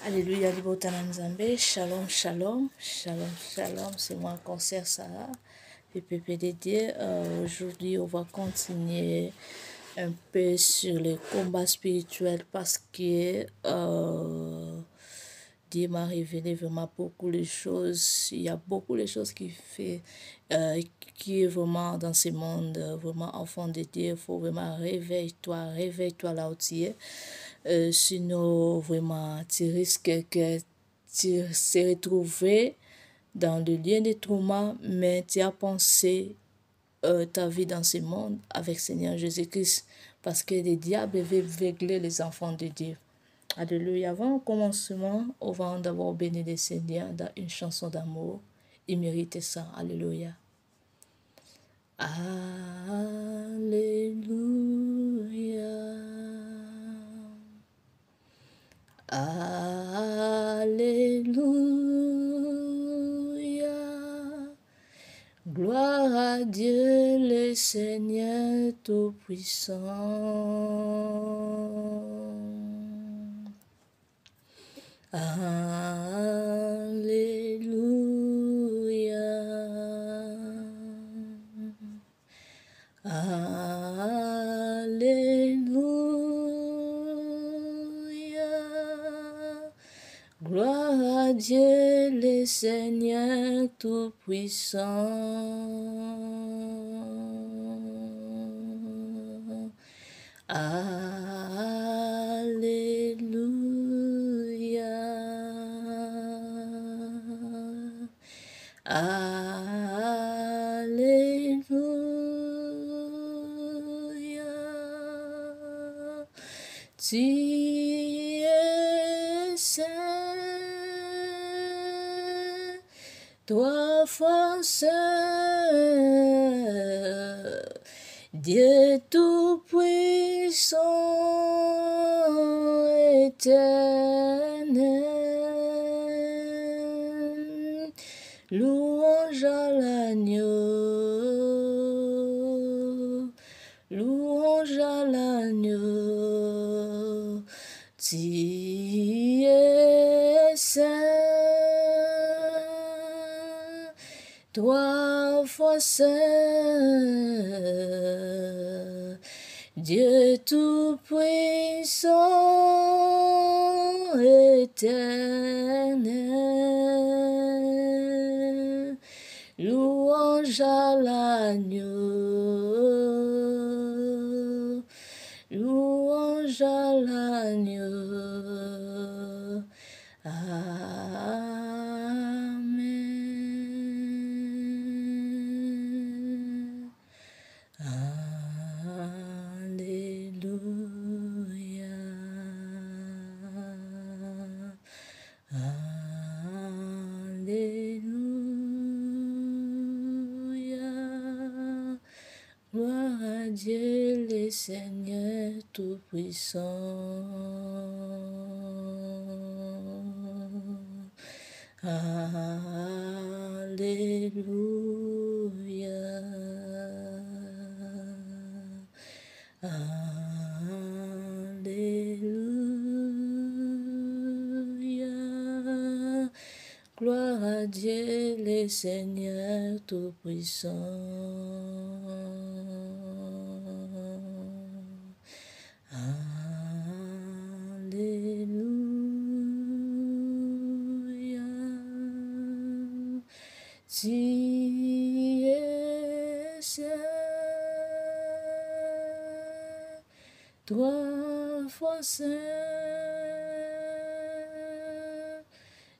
Alléluia, Libotana Nzambe, Shalom, Shalom, Shalom, Shalom, c'est moi, Concert Sarah, PPP dédié. Aujourd'hui, on va continuer un peu sur les combats spirituels parce que Dieu m'a révélé vraiment beaucoup de choses. Il y a beaucoup de choses qui est vraiment dans ce monde, vraiment enfant de Dieu. Il faut vraiment réveille-toi là où tu es. Sinon, vraiment, tu risques que tu se retrouves dans le lien de trauma, mais tu as pensé ta vie dans ce monde avec Seigneur Jésus-Christ, parce que le diable veut veugler les enfants de Dieu. Alléluia. Avant le commencement, on va d'abord bénir le Seigneur dans une chanson d'amour. Il mérite ça. Alléluia. Alléluia. Alléluia. Gloire à Dieu le Seigneur Tout-Puissant. Alléluia. Alléluia. Gloire à Dieu le Seigneur Tout-Puissant. Alléluia. Alléluia. Tu es saint, toi fois saint, Dieu Tout-Puissant, éternel. Louange à l'agneau, louange à l'agneau. Tu es saint, trois fois saint, Dieu Tout-Puissant, éternel. Louange à l'agneau, louange à l'agneau. Amen. Alléluia. Alléluia. Gloire à Dieu le Seigneur Tout-Puissant. Alléluia. Alléluia. Gloire à Dieu le Seigneur Tout-Puissant. Alléluia. Tu es saint, trois fois saint,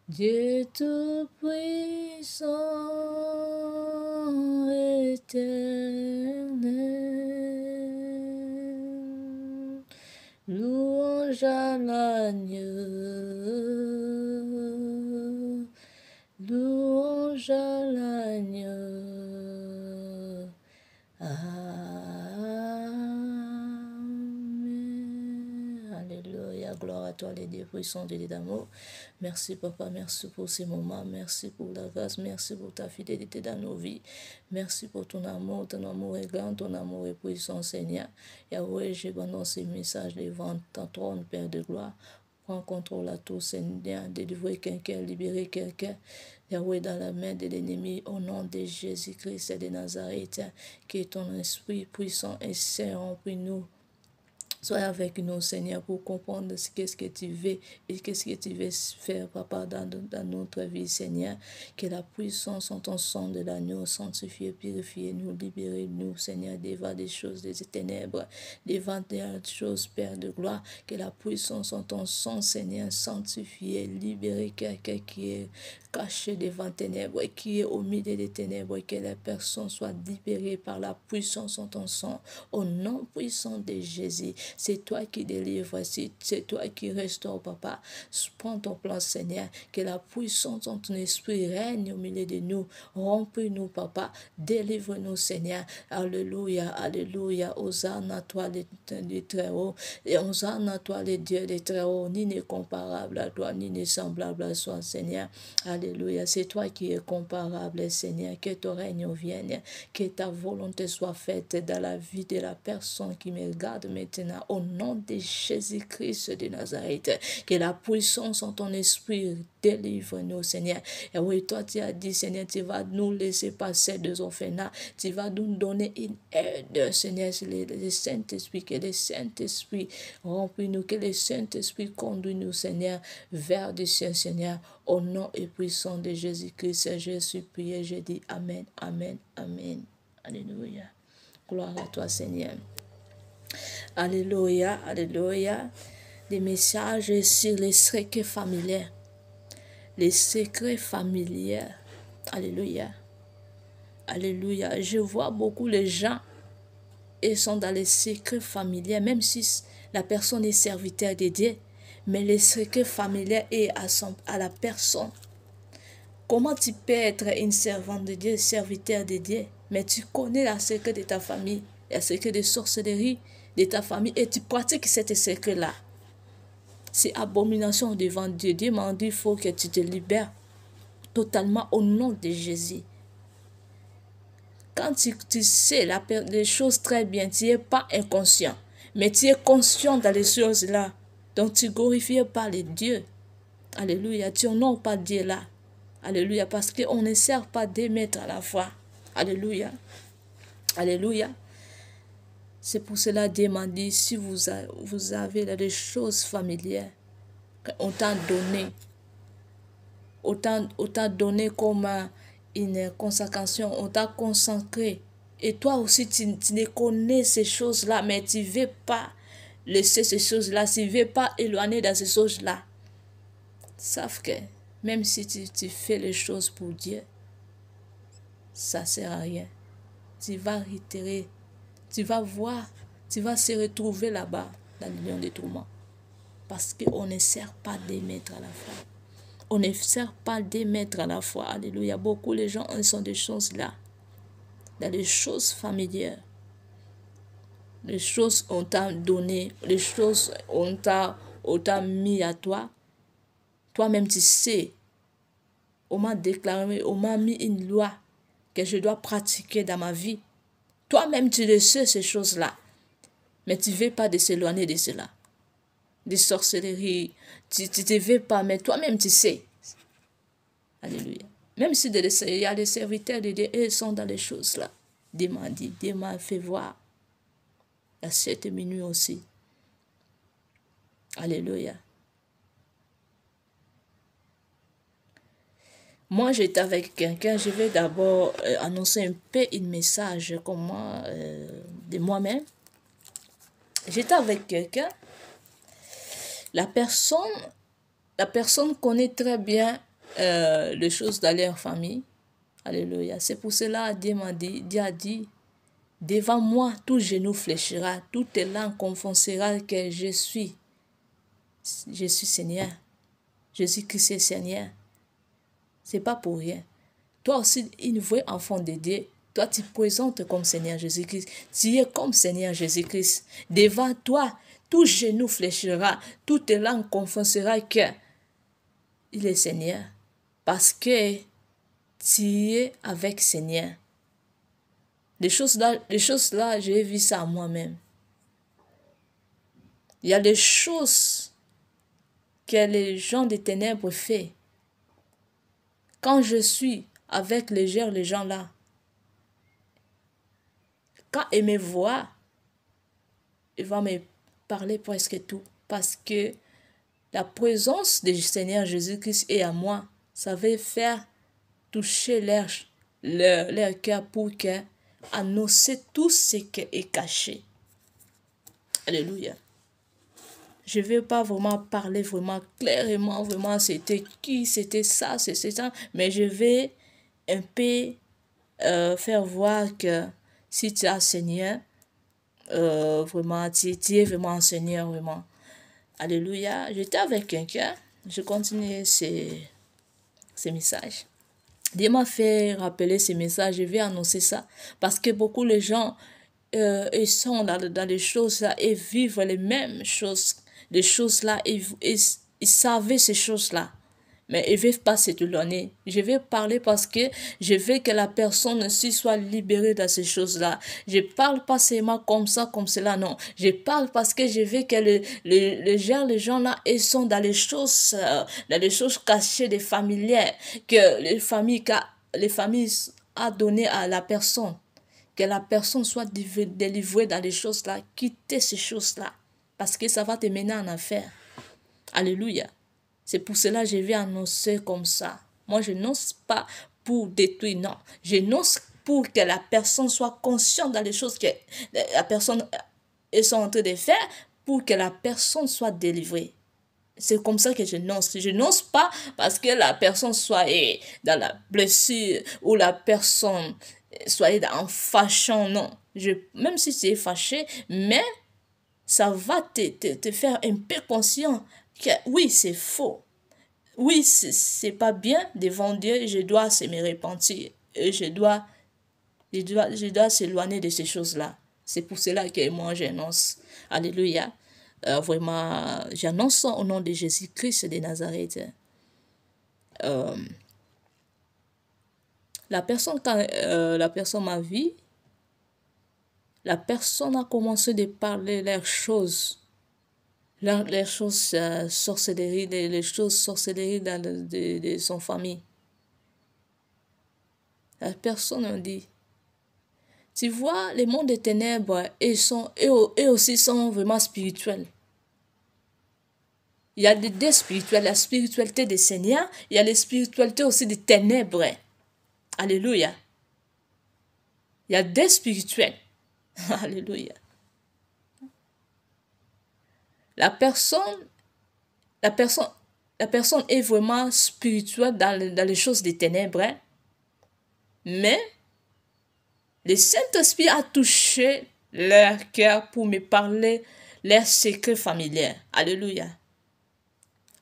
Dieu Tout-Puissant, éternel. Louange à l'agneau, louange à l'agneau. Amen. Alléluia. Gloire à toi, les dieux puissants, Dieu d'amour. Merci, Papa. Merci pour ces moments. Merci pour la grâce. Merci pour ta fidélité dans nos vies. Merci pour ton amour. Ton amour est grand. Ton amour est puissant, Seigneur. Yahweh, je balance ces messages devant ton trône, Père de gloire. prends contrôle à tout, Seigneur, délivrer quelqu'un, libérer quelqu'un. Yahweh, dans la main de l'ennemi, au nom de Jésus-Christ de Nazareth, que ton esprit puissant et saint remplit nous. Sois avec nous, Seigneur, pour comprendre qu'est-ce que tu veux et qu'est-ce que tu veux faire, Papa, dans notre vie, Seigneur. Que la puissance en ton sang de l'agneau sanctifie, purifie, nous libérer, nous, Seigneur, devant des choses des ténèbres, devant des choses, Père de gloire. Que la puissance en ton sang, Seigneur, sanctifie, libérer quelqu'un qui est caché devant ténèbres et qui est au milieu des ténèbres, et que la personne soit libérée par la puissance en ton sang, au nom puissant de Jésus. C'est toi qui délivres, c'est toi qui restaure, Papa. Prends ton plan, Seigneur, que la puissance en ton esprit règne au milieu de nous. Remplis-nous, Papa. Délivre-nous, Seigneur. Alléluia, alléluia. Hosanna à toi, les très haut. Et hosanna à toi, les dieux des très hauts. Ni n'est comparable à toi, ni n'est semblable à toi, Seigneur. Alléluia. C'est toi qui es comparable, Seigneur. Que ton règne vienne. Que ta volonté soit faite dans la vie de la personne qui me regarde maintenant. Au nom de Jésus-Christ de Nazareth. Que la puissance en ton esprit délivre-nous, Seigneur. Et oui, toi, tu as dit, Seigneur, tu vas nous laisser passer des orphelins. Tu vas nous donner une aide, Seigneur, le Saint-Esprit. Que le Saint-Esprit remplit-nous. Que le Saint-Esprit conduit-nous, Seigneur, vers du ciel, Seigneur. Au nom et puissant de Jésus-Christ, je suis prié, je dis Amen, Amen, Amen. Alléluia. Gloire à toi, Seigneur. Alléluia, alléluia. Des messages sur les secrets familiers. Les secrets familiers. Alléluia. Alléluia. Je vois beaucoup de gens et sont dans les secrets familiers, même si la personne est serviteur de Dieu, mais les secrets familiers est à la personne. Comment tu peux être une servante de Dieu, serviteur de Dieu, mais tu connais la secret de ta famille, la secret de sorcellerie de ta famille, et tu pratiques cette secret-là. C'est abomination devant Dieu. Dieu m'a dit, il faut que tu te libères totalement au nom de Jésus. Quand tu sais les choses très bien, tu n'es pas inconscient, mais tu es conscient dans les choses-là. Donc tu ne glorifies pas les dieux. Alléluia, tu n'honores pas Dieu là. Alléluia, parce qu'on ne sert pas deux maîtres à la fois. Alléluia. Alléluia. C'est pour cela Dieu m'a dit, si vous avez des choses familières, on t'a donné, autant donné comme une consécration, on t'a consacré. Et toi aussi, tu ne connais ces choses-là, mais tu ne veux pas laisser ces choses-là, tu ne veux pas éloigner dans ces choses-là. Sauf que même si tu fais les choses pour Dieu, ça ne sert à rien. Tu vas réitérer, tu vas voir, tu vas se retrouver là-bas dans le lion des tourments. Parce qu'on ne sert pas des maîtres à la fois. On ne sert pas des maîtres à la fois. Alléluia. Beaucoup de gens sont des choses là. Dans les choses familières. Les choses on t'a donné. Les choses on t'a mis à toi. Toi-même tu sais. On m'a déclaré, on m'a mis une loi que je dois pratiquer dans ma vie. Toi-même tu le sais ces choses-là. Mais tu ne veux pas de s'éloigner de cela. Des sorcelleries. Tu ne te veux pas, mais toi-même tu sais. Alléluia. Même si il y a des serviteurs de Dieu, ils sont dans les choses-là. Dieu m'a dit, Dieu m'a fait voir. À 7 minuit aussi. Alléluia. Moi, j'étais avec quelqu'un. Je vais d'abord annoncer un peu un message comme moi, de moi-même. J'étais avec quelqu'un. La personne connaît très bien les choses dans leur famille. Alléluia. C'est pour cela que Dieu a dit, devant moi, tout genou fléchira, toute langue confessera que je suis Seigneur. Jésus-Christ est Seigneur. C'est pas pour rien. Toi aussi, une vraie enfant de Dieu, toi, tu te présentes comme Seigneur Jésus-Christ. Tu es comme Seigneur Jésus-Christ. Devant toi, tout genou fléchira, toute langue confessera que il est Seigneur. Parce que tu es avec Seigneur. Les choses là, j'ai vu ça moi-même. Il y a des choses que les gens des ténèbres font. Quand je suis avec les gens là, quand ils me voient, ils vont me parler presque tout. Parce que la présence du Seigneur Jésus-Christ est à moi. Ça veut faire toucher leur cœur pour que annoncer tout ce qui est caché. Alléluia. Je ne vais pas vraiment parler vraiment clairement, vraiment c'était qui, c'était ça, c'est ça, mais je vais un peu faire voir que si tu as Seigneur, vraiment, tu es vraiment un Seigneur, vraiment. Alléluia. J'étais avec quelqu'un, je continue ces messages. Dieu m'a fait rappeler ces messages, je vais annoncer ça, parce que beaucoup de gens, ils sont dans les choses là et vivent les mêmes choses, les choses là, ils savaient ces choses là. Mais ils ne veulent pas se donner. Je vais parler parce que je veux que la personne aussi soit libérée de ces choses-là. Je parle pas seulement comme ça, comme cela, non. Je parle parce que je veux que les gens là, ils sont dans les choses cachées des familières, que les familles a donné à la personne. Que la personne soit délivrée dans les choses là, quitter ces choses-là. Parce que ça va te mener en affaire. Alléluia. C'est pour cela que je vais annoncer comme ça. Moi, je n'ose pas pour détruire, non. Je n'ose pour que la personne soit consciente dans les choses que la personne est en train de faire, pour que la personne soit délivrée. C'est comme ça que je n'ose. Je n'ose pas parce que la personne soit dans la blessure ou la personne soit en fâchant, non. Même si tu es fâché, mais ça va te faire un peu conscient que oui, c'est faux. Oui, c'est pas bien devant Dieu, je dois me repentir. Et je dois s'éloigner de ces choses-là. C'est pour cela que moi j'annonce. Alléluia. Vraiment, j'annonce au nom de Jésus-Christ de Nazareth. La personne m'a vu, la personne a commencé de parler leurs choses. Les choses sorcellerie, les choses sorcellerie de son famille. La personne a dit, tu vois, le monde des ténèbres, eux aussi sont vraiment spirituels. Il y a des deux spirituels, la spiritualité des Seigneurs, il y a la spiritualité aussi des ténèbres. Alléluia. Il y a deux spirituels. Alléluia. La personne est vraiment spirituelle dans les choses des ténèbres. Mais le Saint-Esprit a touché leur cœur pour me parler leurs secrets familiers. Alléluia.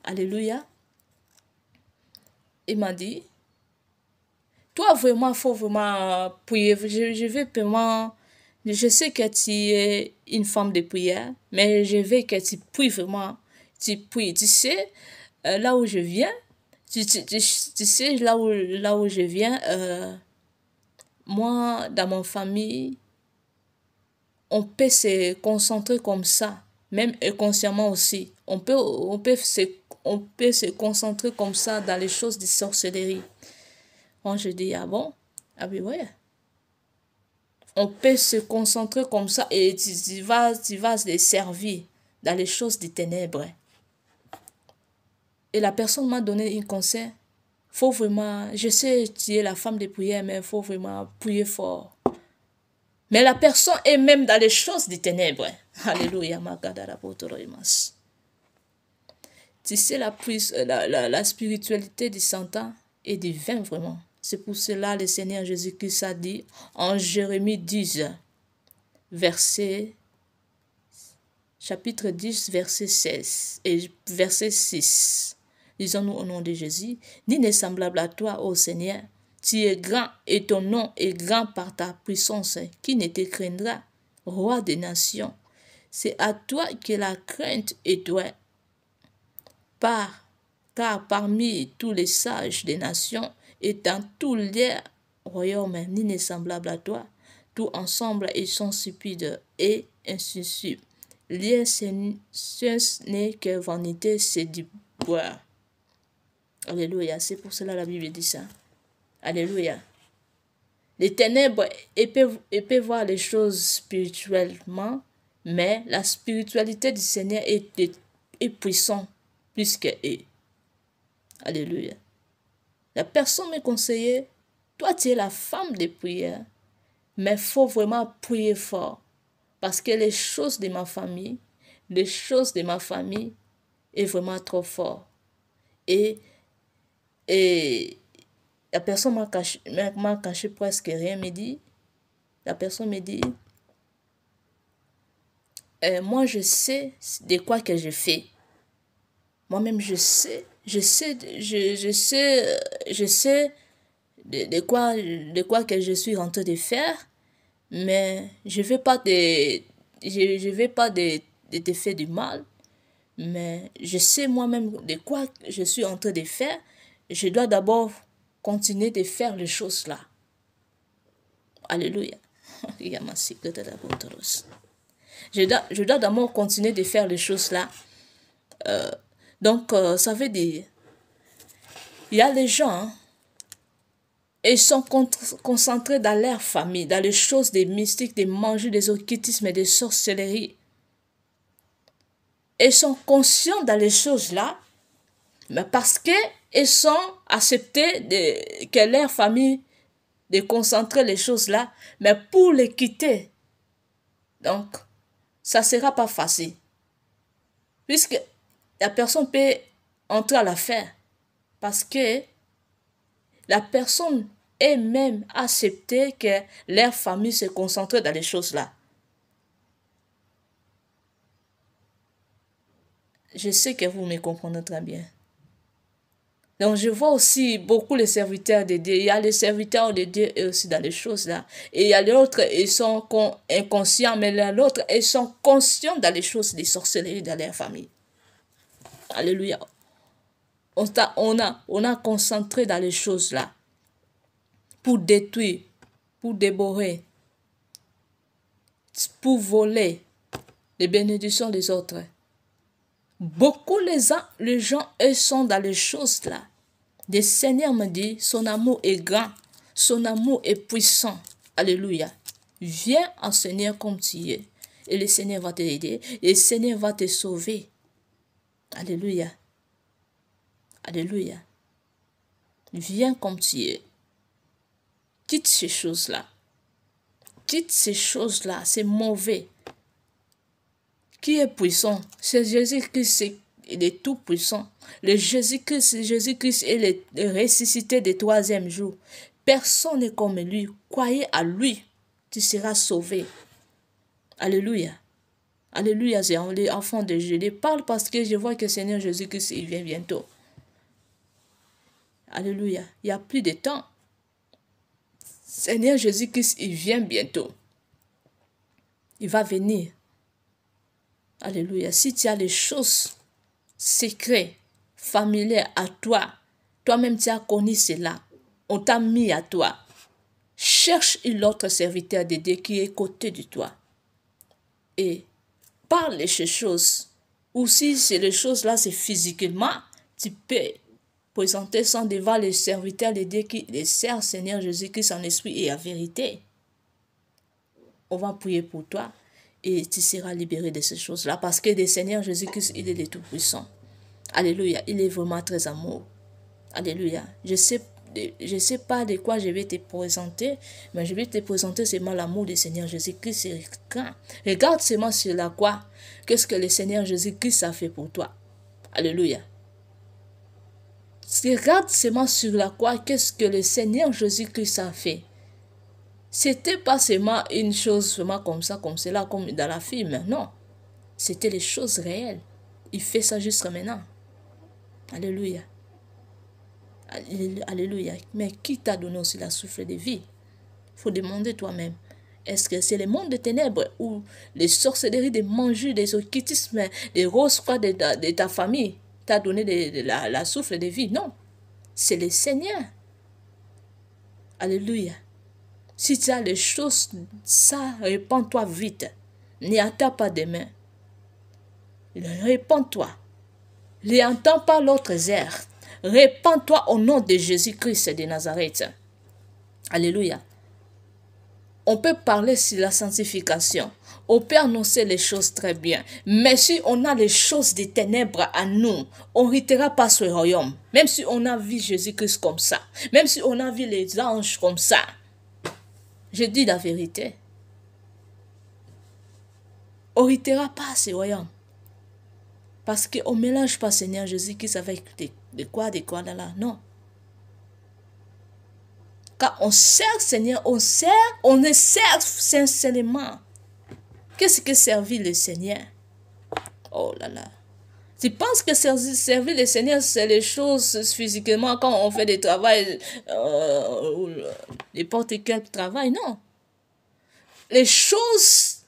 Alléluia. Il m'a dit, toi vraiment, il faut vraiment prier. Je vais vraiment... Je sais que tu es une femme de prière, mais je veux que tu pries vraiment. Tu pries. Tu sais, là où je viens, tu sais, là où je viens, moi, dans mon famille, on peut se concentrer comme ça, même inconsciemment aussi. On peut se concentrer comme ça dans les choses de sorcellerie. Quand je dis, ah bon? Ah oui, ouais. On peut se concentrer comme ça et tu vas les servir dans les choses des ténèbres. Et la personne m'a donné un conseil. Faut vraiment, je sais tu es la femme de prière, mais il faut vraiment prier fort. Mais la personne est même dans les choses des ténèbres. Alléluia. Tu sais, la spiritualité du Satan est divine vraiment. C'est pour cela que le Seigneur Jésus-Christ a dit en Jérémie 10, chapitre 10, verset 16 et verset 6. Disons-nous au nom de Jésus, ni n'est semblable à toi, ô Seigneur. Tu es grand et ton nom est grand par ta puissance. Qui ne te craindra, roi des nations? C'est à toi que la crainte est douée. Car parmi tous les sages des nations et dans tous les royaumes, ni n'est semblable à toi. Tout ensemble, ils sont stupides et insoucieux. Lié, ce n'est que vanité, c'est du pouvoir. Alléluia. C'est pour cela la Bible dit ça. Alléluia. Les ténèbres, elles peuvent voir les choses spirituellement, mais la spiritualité du Seigneur est puissante plus qu'eux. Alléluia. La personne me conseillait, toi tu es la femme de prière, mais il faut vraiment prier fort. Parce que les choses de ma famille est vraiment trop fort. Et la personne m'a caché presque rien, me dit, la personne me dit, moi je sais de quoi que je fais. Moi-même je sais de quoi que je suis en train de faire, mais je vais pas de te faire du mal, mais je sais moi-même de quoi je suis en train de faire. Je dois d'abord continuer de faire les choses là. Alléluia. Je dois d'abord continuer de faire les choses là. Donc, ça veut dire, il y a les gens, hein, ils sont concentrés dans leur famille, dans les choses des mystiques, des magie, des occultismes et des sorcelleries. Ils sont conscients dans les choses là, mais parce qu'ils sont acceptés que leur famille de concentrer les choses là, mais pour les quitter, donc, ça ne sera pas facile. Puisque la personne peut entrer à l'affaire parce que la personne est même acceptée que leur famille se concentre dans les choses là. Je sais que vous me comprenez très bien. Donc, je vois aussi beaucoup les serviteurs de Dieu. Il y a les serviteurs de Dieu aussi dans les choses là. Et il y a l'autre, ils sont inconscients, mais l'autre, ils sont conscients dans les choses des sorcelleries dans leur famille. Alléluia. On a concentré dans les choses là pour détruire, pour dévorer, pour voler les bénédictions des autres. Beaucoup les gens, eux, sont dans les choses là. Le Seigneur me dit, son amour est grand, son amour est puissant. Alléluia. Viens en Seigneur comme tu es. Et le Seigneur va t'aider. Et le Seigneur va te sauver. Alléluia. Alléluia. Viens comme tu es. Quitte ces choses-là. Quitte ces choses-là. C'est mauvais. Qui est puissant? C'est Jésus-Christ, il est tout puissant. Le Jésus-Christ est le ressuscité du troisième jour. Personne n'est comme lui. Croyez à lui, tu seras sauvé. Alléluia. Alléluia, c'est l'enfant de Dieu. Je parle parce que je vois que le Seigneur Jésus-Christ, il vient bientôt. Alléluia. Il n'y a plus de temps. Seigneur Jésus-Christ, il vient bientôt. Il va venir. Alléluia. Si tu as les choses secrètes, familières à toi, toi-même tu as connu cela, on t'a mis à toi. Cherche une autre serviteur de Dieu qui est à côté de toi. Et parle de ces choses. Ou si c'est les choses-là, c'est physiquement, tu peux présenter ça devant les serviteurs de Dieu qui les servent, Seigneur Jésus-Christ en esprit et en vérité. On va prier pour toi. Et tu seras libéré de ces choses-là. Parce que le Seigneur Jésus-Christ, il est le Tout-Puissant. Alléluia. Il est vraiment très amour. Alléluia. Je sais pas de quoi je vais te présenter, mais je vais te présenter seulement l'amour du Seigneur Jésus-Christ. Regarde seulement sur la croix. Qu'est-ce que le Seigneur Jésus-Christ a fait pour toi. Alléluia. Regarde seulement sur la croix. Qu'est-ce que le Seigneur Jésus-Christ a fait. C'était pas seulement une chose vraiment comme ça, comme cela, comme dans la film. Non. C'était les choses réelles. Il fait ça jusqu'à maintenant. Alléluia. Alléluia. Mais qui t'a donné aussi la souffle de vie? Il faut demander toi-même. Est-ce que c'est le monde des ténèbres ou les sorcelleries, des manjus, des occultismes, des roses froides de ta famille t'a donné la souffle de vie? Non. C'est le Seigneur. Alléluia. Si tu as les choses, ça, répands-toi vite. N'y attends pas demain. Répands-toi. N'entends pas l'autre air. Répands-toi au nom de Jésus-Christ de Nazareth. Alléluia. On peut parler sur la sanctification. On peut annoncer les choses très bien. Mais si on a les choses des ténèbres à nous, on n'héritera pas ce royaume. Même si on a vu Jésus-Christ comme ça. Même si on a vu les anges comme ça. Je dis la vérité. On n'héritera pas ce royaume. Parce qu'on ne mélange pas Seigneur Jésus-Christ avec de quoi là. Non. Quand on sert Seigneur, on le sert sincèrement. Qu'est-ce que servir le Seigneur? Oh là là. Tu penses que servir le Seigneur, c'est les choses physiquement quand on fait des travails, n'importe quel travail? Non. Les choses,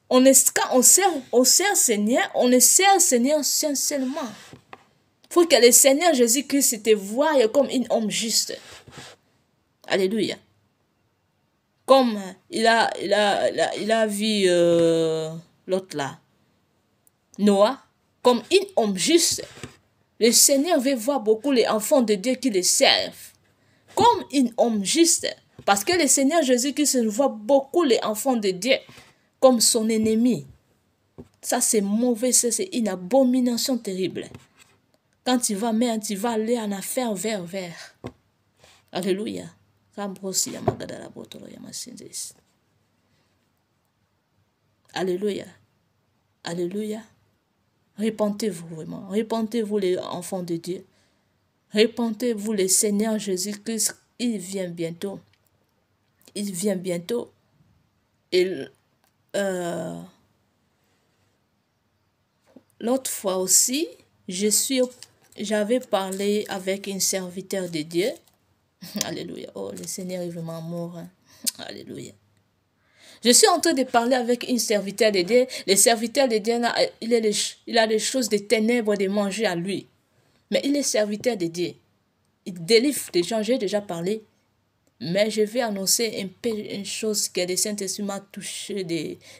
quand on sert Seigneur, on le sert Seigneur sincèrement. Il faut que le Seigneur Jésus-Christ te voie comme un homme juste. Alléluia. Comme il a vu l'autre là, Noah, comme un homme juste. Le Seigneur veut voir beaucoup les enfants de Dieu qui le servent. Comme un homme juste. Parce que le Seigneur Jésus-Christ voit beaucoup les enfants de Dieu comme son ennemi. Ça c'est mauvais, c'est une abomination terrible. Quand tu vas aller en affaire vers. Alléluia. Alléluia. Alléluia. Répentez-vous vraiment. Répentez-vous les enfants de Dieu. Répentez-vous le Seigneur Jésus-Christ. Il vient bientôt. Il vient bientôt. Et l'autre fois aussi, j'avais parlé avec un serviteur de Dieu. Alléluia. Oh, le Seigneur est vraiment amour. Hein? Alléluia. Je suis en train de parler avec un serviteur de Dieu. Le serviteur de Dieu, il a les choses des ténèbres de manger à lui. Mais il est serviteur de Dieu. Il délivre les gens. J'ai déjà parlé. Mais je vais annoncer un peu une chose que le Saint-Esprit m'a touché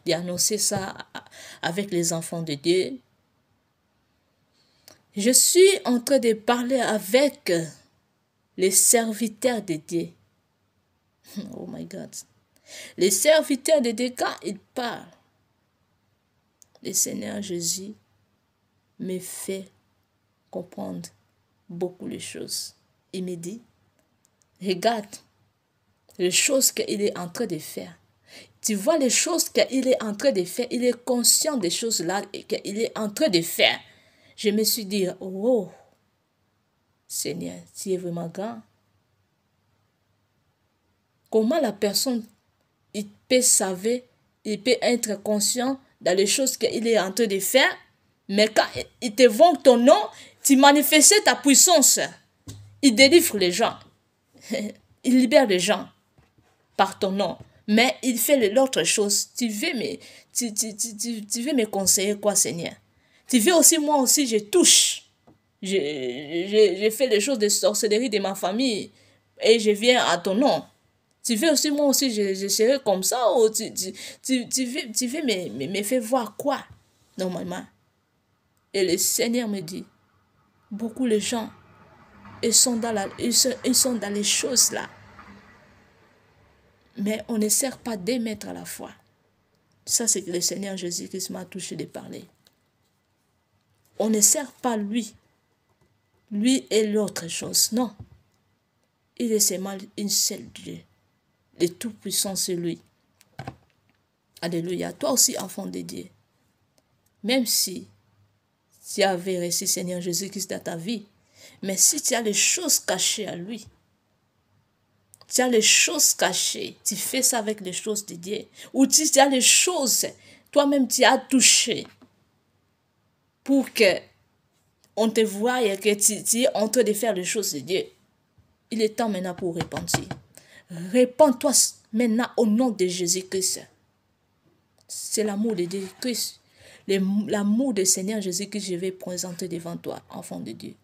d'annoncer ça avec les enfants de Dieu. Je suis en train de parler avec les serviteurs de Dieu. Oh my God. Les serviteurs de Dieu, quand ils parlent, le Seigneur Jésus me fait comprendre beaucoup de choses. Il me dit, regarde les choses qu'il est en train de faire. Tu vois les choses qu'il est en train de faire. Il est conscient des choses-là qu'il est en train de faire. Je me suis dit, oh, Seigneur, tu es vraiment grand. Comment la personne, il peut savoir, il peut être conscient dans les choses qu'il est en train de faire, mais quand il te vend ton nom, tu manifestes ta puissance. Il délivre les gens. Il libère les gens par ton nom. Mais il fait l'autre chose. Tu veux me conseiller quoi, Seigneur? Tu veux aussi, moi aussi, je touche. Je fais les choses de sorcellerie de ma famille et je viens à ton nom. Tu veux aussi, moi aussi, je serai comme ça ou tu veux me faire voir quoi, normalement? Et le Seigneur me dit, beaucoup de gens, ils sont dans les choses là. Mais on ne sert pas deux maîtres à la fois. Ça, c'est que le Seigneur Jésus-Christ m'a touché de parler. On ne sert pas lui. Lui et l'autre chose. Non. Il est seulement une seule Dieu. Le Tout-Puissant, c'est lui. Alléluia. Toi aussi, enfant de Dieu. Même si tu avais reçu Seigneur Jésus-Christ dans ta vie, mais si tu as les choses cachées à lui, tu as les choses cachées, tu fais ça avec les choses de Dieu. Ou tu as les choses, toi-même tu as touché pour que on te voie et que tu es en train de faire les choses de Dieu. Il est temps maintenant pour repentir. Répands-toi maintenant au nom de Jésus-Christ. C'est l'amour de Jésus-Christ. L'amour du Seigneur Jésus-Christ, je vais présenter devant toi, enfant de Dieu.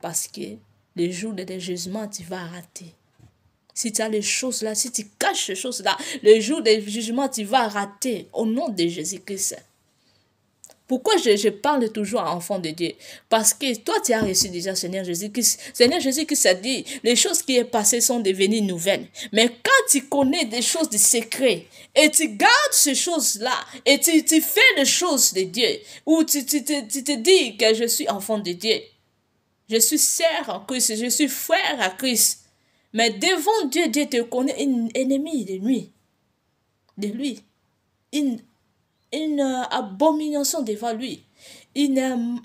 Parce que le jour de jugement, tu vas rater. Si tu as les choses là, si tu caches ces choses là, le jour du jugement, tu vas rater au nom de Jésus-Christ. Pourquoi je parle toujours à enfant de Dieu? Parce que toi, tu as reçu déjà Seigneur Jésus-Christ. Seigneur Jésus-Christ a dit, les choses qui sont passées sont devenues nouvelles. Mais quand tu connais des choses du secret, et tu gardes ces choses-là, et tu fais les choses de Dieu, ou tu te dis que je suis enfant de Dieu, je suis sœur en Christ, je suis frère à Christ. Mais devant Dieu, Dieu te connaît un ennemi de lui, une abomination devant lui, une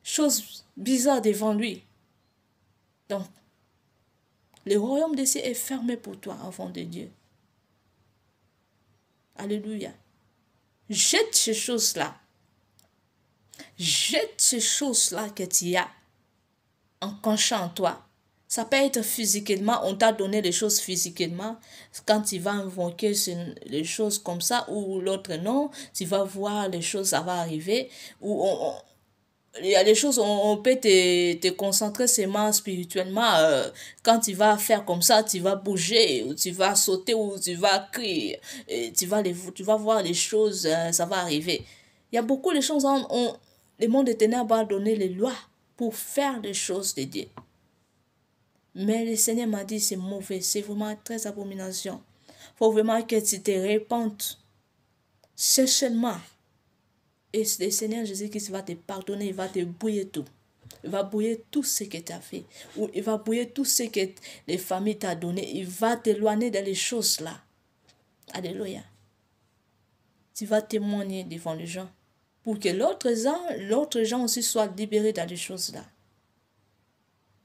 chose bizarre devant lui. Donc, le royaume des cieux est fermé pour toi, enfant de Dieu. Alléluia. Jette ces choses-là. Jette ces choses-là que tu as en cachant en toi. Ça peut être physiquement, on t'a donné les choses physiquement. Quand tu vas invoquer les choses comme ça, ou l'autre non, tu vas voir les choses, ça va arriver. Ou il y a des choses, on peut te concentrer seulement spirituellement. Quand tu vas faire comme ça, tu vas bouger, ou tu vas sauter, ou tu vas crier. Et tu vas voir les choses, ça va arriver. Il y a beaucoup de choses, le monde des ténèbres a donné les lois pour faire les choses de Dieu. Mais le Seigneur m'a dit, c'est mauvais, c'est vraiment très abomination. Il faut vraiment que tu te répandes. C'est seulement. Et le Seigneur Jésus-Christ va te pardonner, il va te bouiller tout. Il va bouiller tout ce que tu as fait. Ou il va bouiller tout ce que les familles t'ont donné. Il va t'éloigner de les choses là. Alléluia. Tu vas témoigner devant les gens. Pour que l'autre gens aussi soient libérés dans les choses là.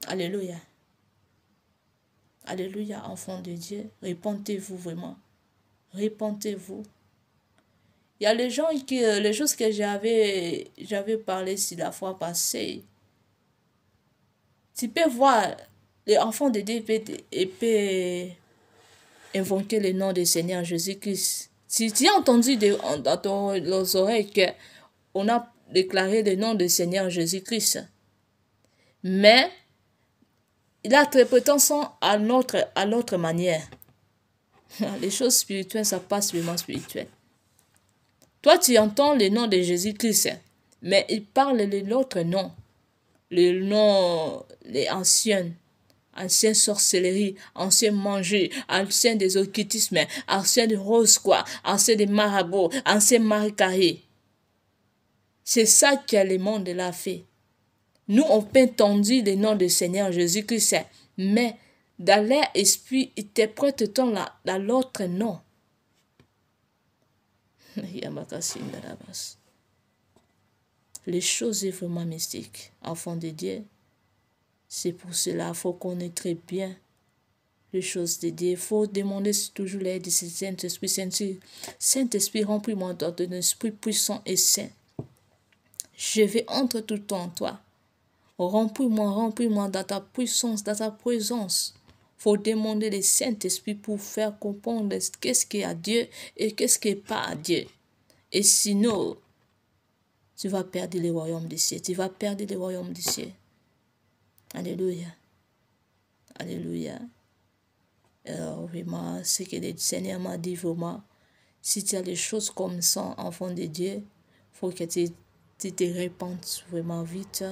Alléluia. Alléluia, enfants de Dieu. Répentez-vous vraiment. Répentez-vous. Il y a les choses que j'avais parlé si la fois passée. Tu peux voir, les enfants de Dieu peuvent invoquer le nom du Seigneur Jésus-Christ. Si tu as entendu dans nos oreilles qu'on a déclaré le nom du Seigneur Jésus-Christ, mais l'interprétation à notre manière. Les choses spirituelles, ça passe vraiment spirituel. Toi, tu entends le nom de Jésus-Christ, mais il parle de l'autre nom. Le nom, les anciennes sorcelleries, anciens manger, anciens des occultismes, anciens de rose quoi, anciens des marabouts, anciens maricarés. C'est ça que le monde l'a fait. Nous, on peut entendre le nom du Seigneur Jésus-Christ, mais dans leur esprit, ils interprètent dans l'autre nom. Les choses sont vraiment mystiques, enfants de Dieu. C'est pour cela qu'il faut connaître très bien les choses de Dieu. Il faut demander toujours l'aide de Saint-Esprit. Saint-Esprit, remplis-moi d'un esprit puissant et saint. Je vais entrer tout le temps en toi. Remplis-moi dans ta puissance, dans ta présence. Il faut demander le Saint-Esprit pour faire comprendre qu'est-ce qui est à Dieu et qu'est-ce qui n'est pas à Dieu. Et sinon, tu vas perdre le royaume des cieux. Tu vas perdre le royaume des cieux. Alléluia. Alléluia. Alors, vraiment, ce que le Seigneur m'a dit, vraiment, si tu as des choses comme ça, enfant de Dieu, il faut que tu te répandes vraiment vite.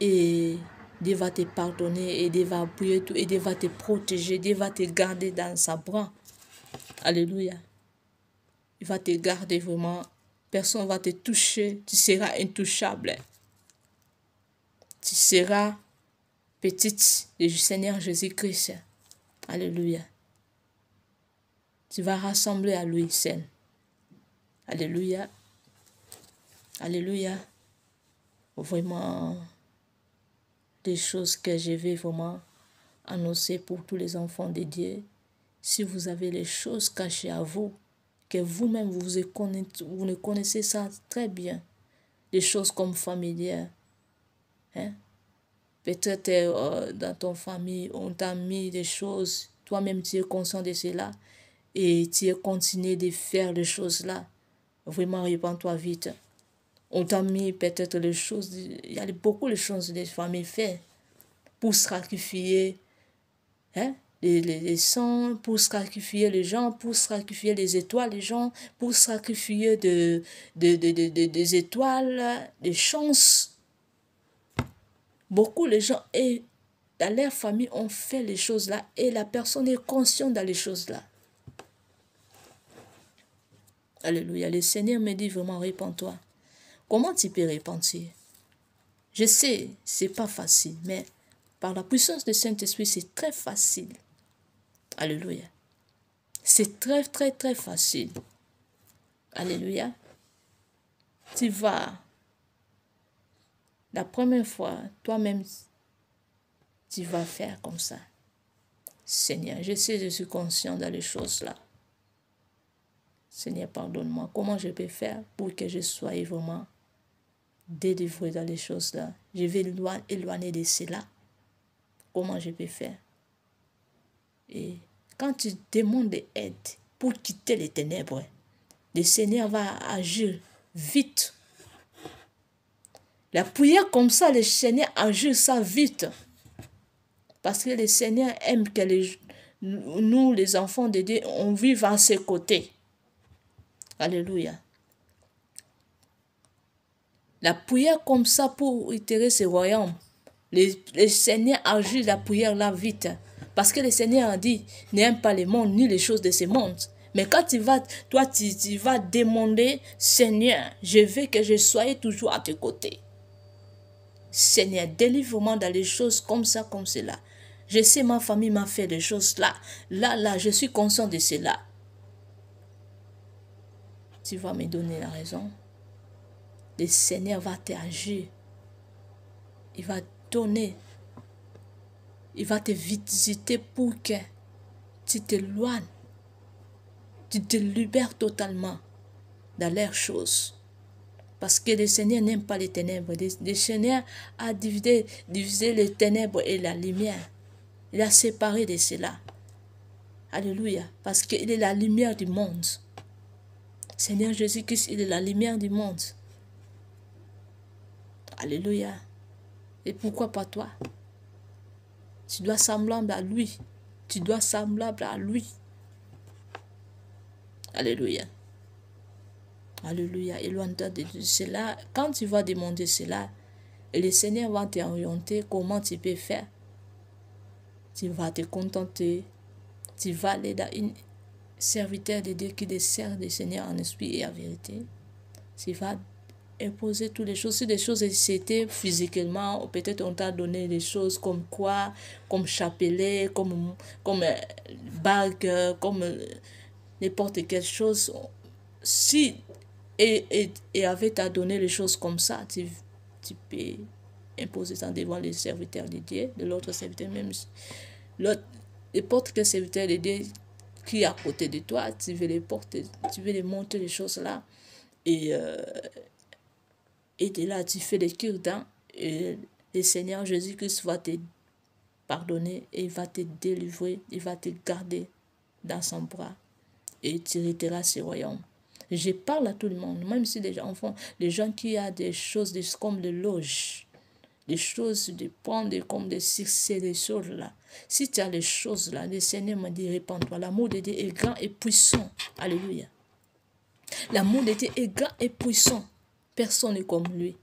Et Dieu va te pardonner, et Dieu va appuyer tout, et Dieu va te protéger, Dieu va te garder dans sa bras. Alléluia. Il va te garder vraiment. Personne ne va te toucher. Tu seras intouchable. Tu seras petite du Seigneur Jésus-Christ. Alléluia. Tu vas rassembler à lui seul. Alléluia. Alléluia. Vraiment, des choses que je vais vraiment annoncer pour tous les enfants de Dieu. Si vous avez les choses cachées à vous, que vous-même vous ne connaissez ça très bien, des choses comme familières. Hein? Peut-être dans ton famille, on t'a mis des choses, toi-même tu es conscient de cela, et tu es continué de faire des choses-là. Vraiment, répands-toi vite. On t'a mis peut-être les choses, il y a beaucoup de choses que les familles font pour sacrifier, hein? les sangs, pour sacrifier les gens, pour sacrifier les étoiles, les gens, pour sacrifier des étoiles, des chances. Beaucoup de gens et dans leur famille ont fait les choses là et la personne est consciente dans les choses là. Alléluia. Le Seigneur me dit vraiment, répands-toi. Comment tu peux repentir? Je sais, c'est pas facile, mais par la puissance du Saint-Esprit, c'est très facile. Alléluia. C'est très, très, très facile. Alléluia. Tu vas, la première fois, toi-même, tu vas faire comme ça. Seigneur, je sais, je suis conscient dans les choses là. Seigneur, pardonne-moi. Comment je peux faire pour que je sois vraiment délivré dans les choses là? Je vais éloigner de cela. Comment je peux faire? Et quand tu demandes de l'aide pour quitter les ténèbres, le Seigneur va agir vite. La prière comme ça, le Seigneur agit ça vite. Parce que le Seigneur aime que nous, les enfants de Dieu, on vive à ses côtés. Alléluia. La prière comme ça pour itérer ce royaume, le Seigneur agit la prière là vite. Parce que le Seigneur a dit, n'aime pas le monde ni les choses de ce monde. Mais quand tu vas demander, Seigneur, je veux que je sois toujours à tes côtés. Seigneur, délivre-moi dans les choses comme ça, comme cela. Je sais, ma famille m'a fait des choses là. Là, je suis conscient de cela. Tu vas me donner la raison. Le Seigneur va t'agir. Il va donner. Il va te visiter pour que tu t'éloignes. Tu te libères totalement dans leurs choses. Parce que le Seigneur n'aime pas les ténèbres. Le Seigneur a divisé les ténèbres et la lumière. Il a séparé de cela. Alléluia. Parce qu'il est la lumière du monde. Seigneur Jésus-Christ, il est la lumière du monde. Alléluia. Et pourquoi pas toi? Tu dois semblable à lui. Tu dois semblable à lui. Alléluia. Alléluia. Éloigne-toi de cela. Quand tu vas demander cela, le Seigneur va t'orienter comment tu peux faire. Tu vas te contenter. Tu vas aller dans une serviteur de Dieu qui dessert le Seigneur en esprit et en vérité. Tu vas imposer toutes les choses. Si des choses c'était physiquement, peut-être on t'a donné des choses comme quoi, comme chapelet, comme bague, comme n'importe quelle chose. Si et avait t'a donné les choses comme ça, tu peux imposer ça devant les serviteurs de Dieu, de l'autre serviteur, même n'importe quel serviteur de Dieu qui est à côté de toi, tu veux les porter, tu veux les montrer les choses là, et de là tu fais des cure-dents, et le Seigneur Jésus-Christ va te pardonner, et il va te délivrer, il va te garder dans son bras, et tu hériteras ce royaume. Je parle à tout le monde, même si les enfants, les gens qui ont des choses comme des loges, des choses, des points, comme des succès, des choses là. Si tu as les choses là, le Seigneur m'a dit, répands-toi. L'amour de Dieu est grand et puissant. Alléluia. L'amour de Dieu est grand et puissant. Personne n'est comme lui.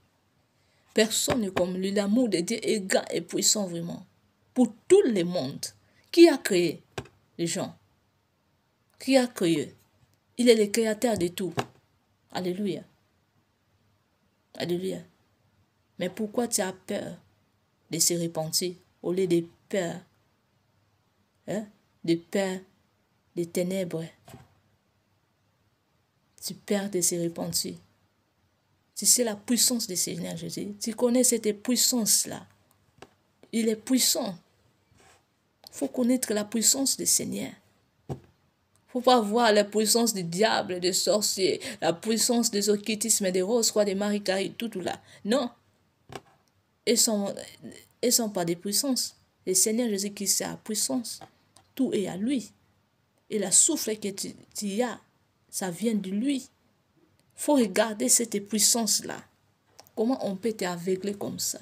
Personne n'est comme lui. L'amour de Dieu est grand et puissant vraiment. Pour tout le monde. Qui a créé les gens? Qui a créé? Il est le créateur de tout. Alléluia. Alléluia. Mais pourquoi tu as peur de se repentir au lieu de peur, de peur des ténèbres? Tu peurs de se repentir. Tu sais la puissance du Seigneur Jésus. Tu connais cette puissance-là. Il est puissant. Il faut connaître la puissance du Seigneur. Il ne faut pas voir la puissance du diable, des sorciers, la puissance des occultismes, des roses, des Marie-Caille, tout là. Non. Ils sont pas des puissances. Le Seigneur Jésus-Christ, c'est la puissance. Tout est à lui. Et la souffle que tu as, ça vient de lui. Il faut regarder cette puissance-là. Comment on peut t'aveugler comme ça?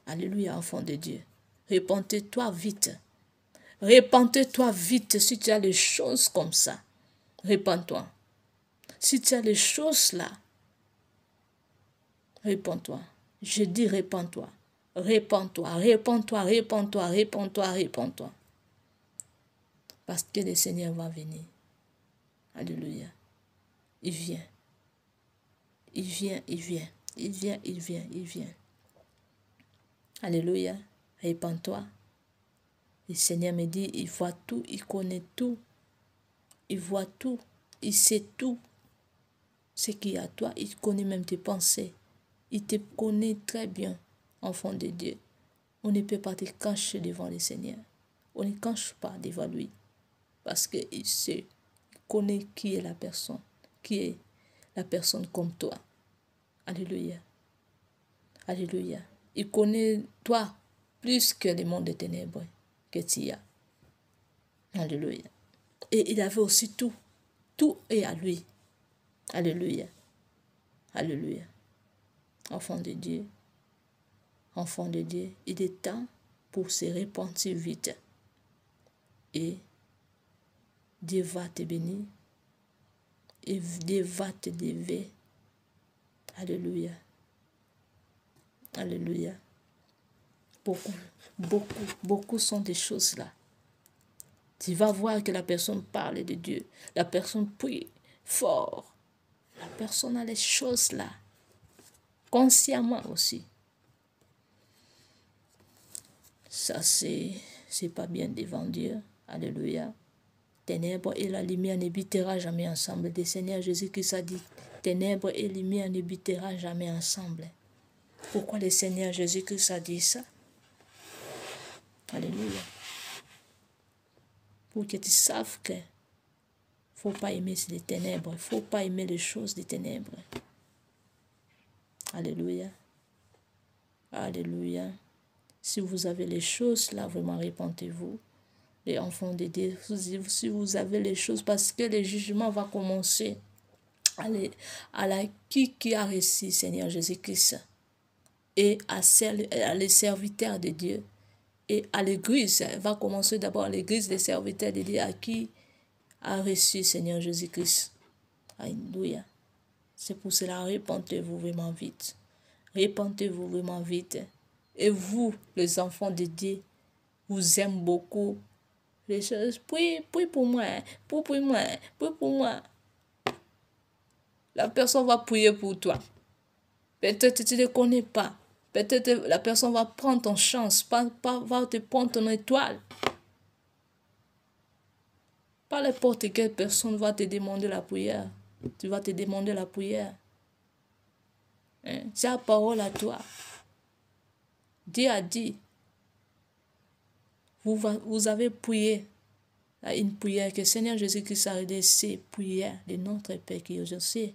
Alléluia, enfant de Dieu. Repentez-toi vite. Répands-toi vite si tu as les choses comme ça. Répands-toi. Si tu as les choses là, répands-toi. Je dis répands-toi. Répands-toi, répands-toi, répands-toi, répands-toi, répands-toi. Parce que le Seigneur va venir. Alléluia. Il vient. Il vient, il vient. Il vient, il vient, il vient. Alléluia. Répands-toi. Le Seigneur me dit, il voit tout, il connaît tout. Il voit tout, il sait tout. Ce qu'il y a à toi, il connaît même tes pensées. Il te connaît très bien, enfant de Dieu. On ne peut pas te cacher devant le Seigneur. On ne cache pas devant lui. Parce qu'il sait, il connaît qui est la personne. Qui est la personne comme toi. Alléluia. Alléluia. Il connaît toi plus que le monde des ténèbres que tu as. Alléluia. Et il avait aussi tout. Tout est à lui. Alléluia. Alléluia. Enfant de Dieu. Enfant de Dieu, il est temps pour se repentir vite. Et Dieu va te bénir. Et Dieu va te lever. Alléluia. Alléluia. Beaucoup sont des choses là. Tu vas voir que la personne parle de Dieu. La personne prie fort. La personne a les choses là. Consciemment aussi. Ça, c'est pas bien devant Dieu. Alléluia. Ténèbres et la lumière n'habitera jamais ensemble. Le Seigneur Jésus-Christ a dit, ténèbres et lumière n'habitera jamais ensemble. Pourquoi le Seigneur Jésus-Christ a dit ça? Alléluia. Pour que tu saches que faut pas aimer les ténèbres. Il ne faut pas aimer les choses des ténèbres. Alléluia. Alléluia. Si vous avez les choses là, vraiment répentez-vous. Les enfants de Dieu, si vous avez les choses, parce que le jugement va commencer à la qui a reçu Seigneur Jésus-Christ et à les serviteurs de Dieu et à l'église. Va commencer d'abord à l'église des serviteurs de Dieu à qui a reçu Seigneur Jésus-Christ. Alléluia. C'est pour cela, répentez-vous vraiment vite. Répentez-vous vraiment vite. Et vous, les enfants de Dieu, vous aimez beaucoup les choses. Prie pour moi, prie pour moi. La personne va prier pour toi. Peut-être tu ne le connais pas. Peut-être la personne va prendre ton chance, va te prendre ton étoile. Pas n'importe quelle personne va te demander la prière. Tu vas te demander la prière. C'est la parole à toi. Dieu a dit, vous avez prié une prière que Seigneur Jésus-Christ a aidé ces prières de notre Père qui est aux cieux.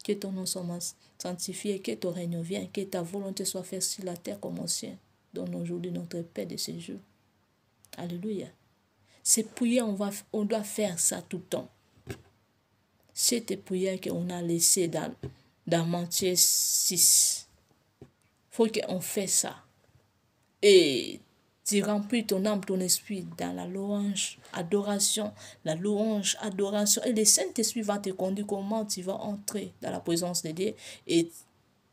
Que ton nom soit sanctifié, que ton règne vienne, que ta volonté soit faite sur la terre comme au ciel. Donne aujourd'hui notre Père de ce jour. Alléluia. Ces prières, on doit faire ça tout le temps. C'est des prières qu'on a laissées dans Matthieu 6. Il faut qu'on fasse ça. Et tu remplis ton âme, ton esprit dans la louange, adoration, la louange, adoration. Et le Saint-Esprit va te conduire comment tu vas entrer dans la présence de Dieu. Et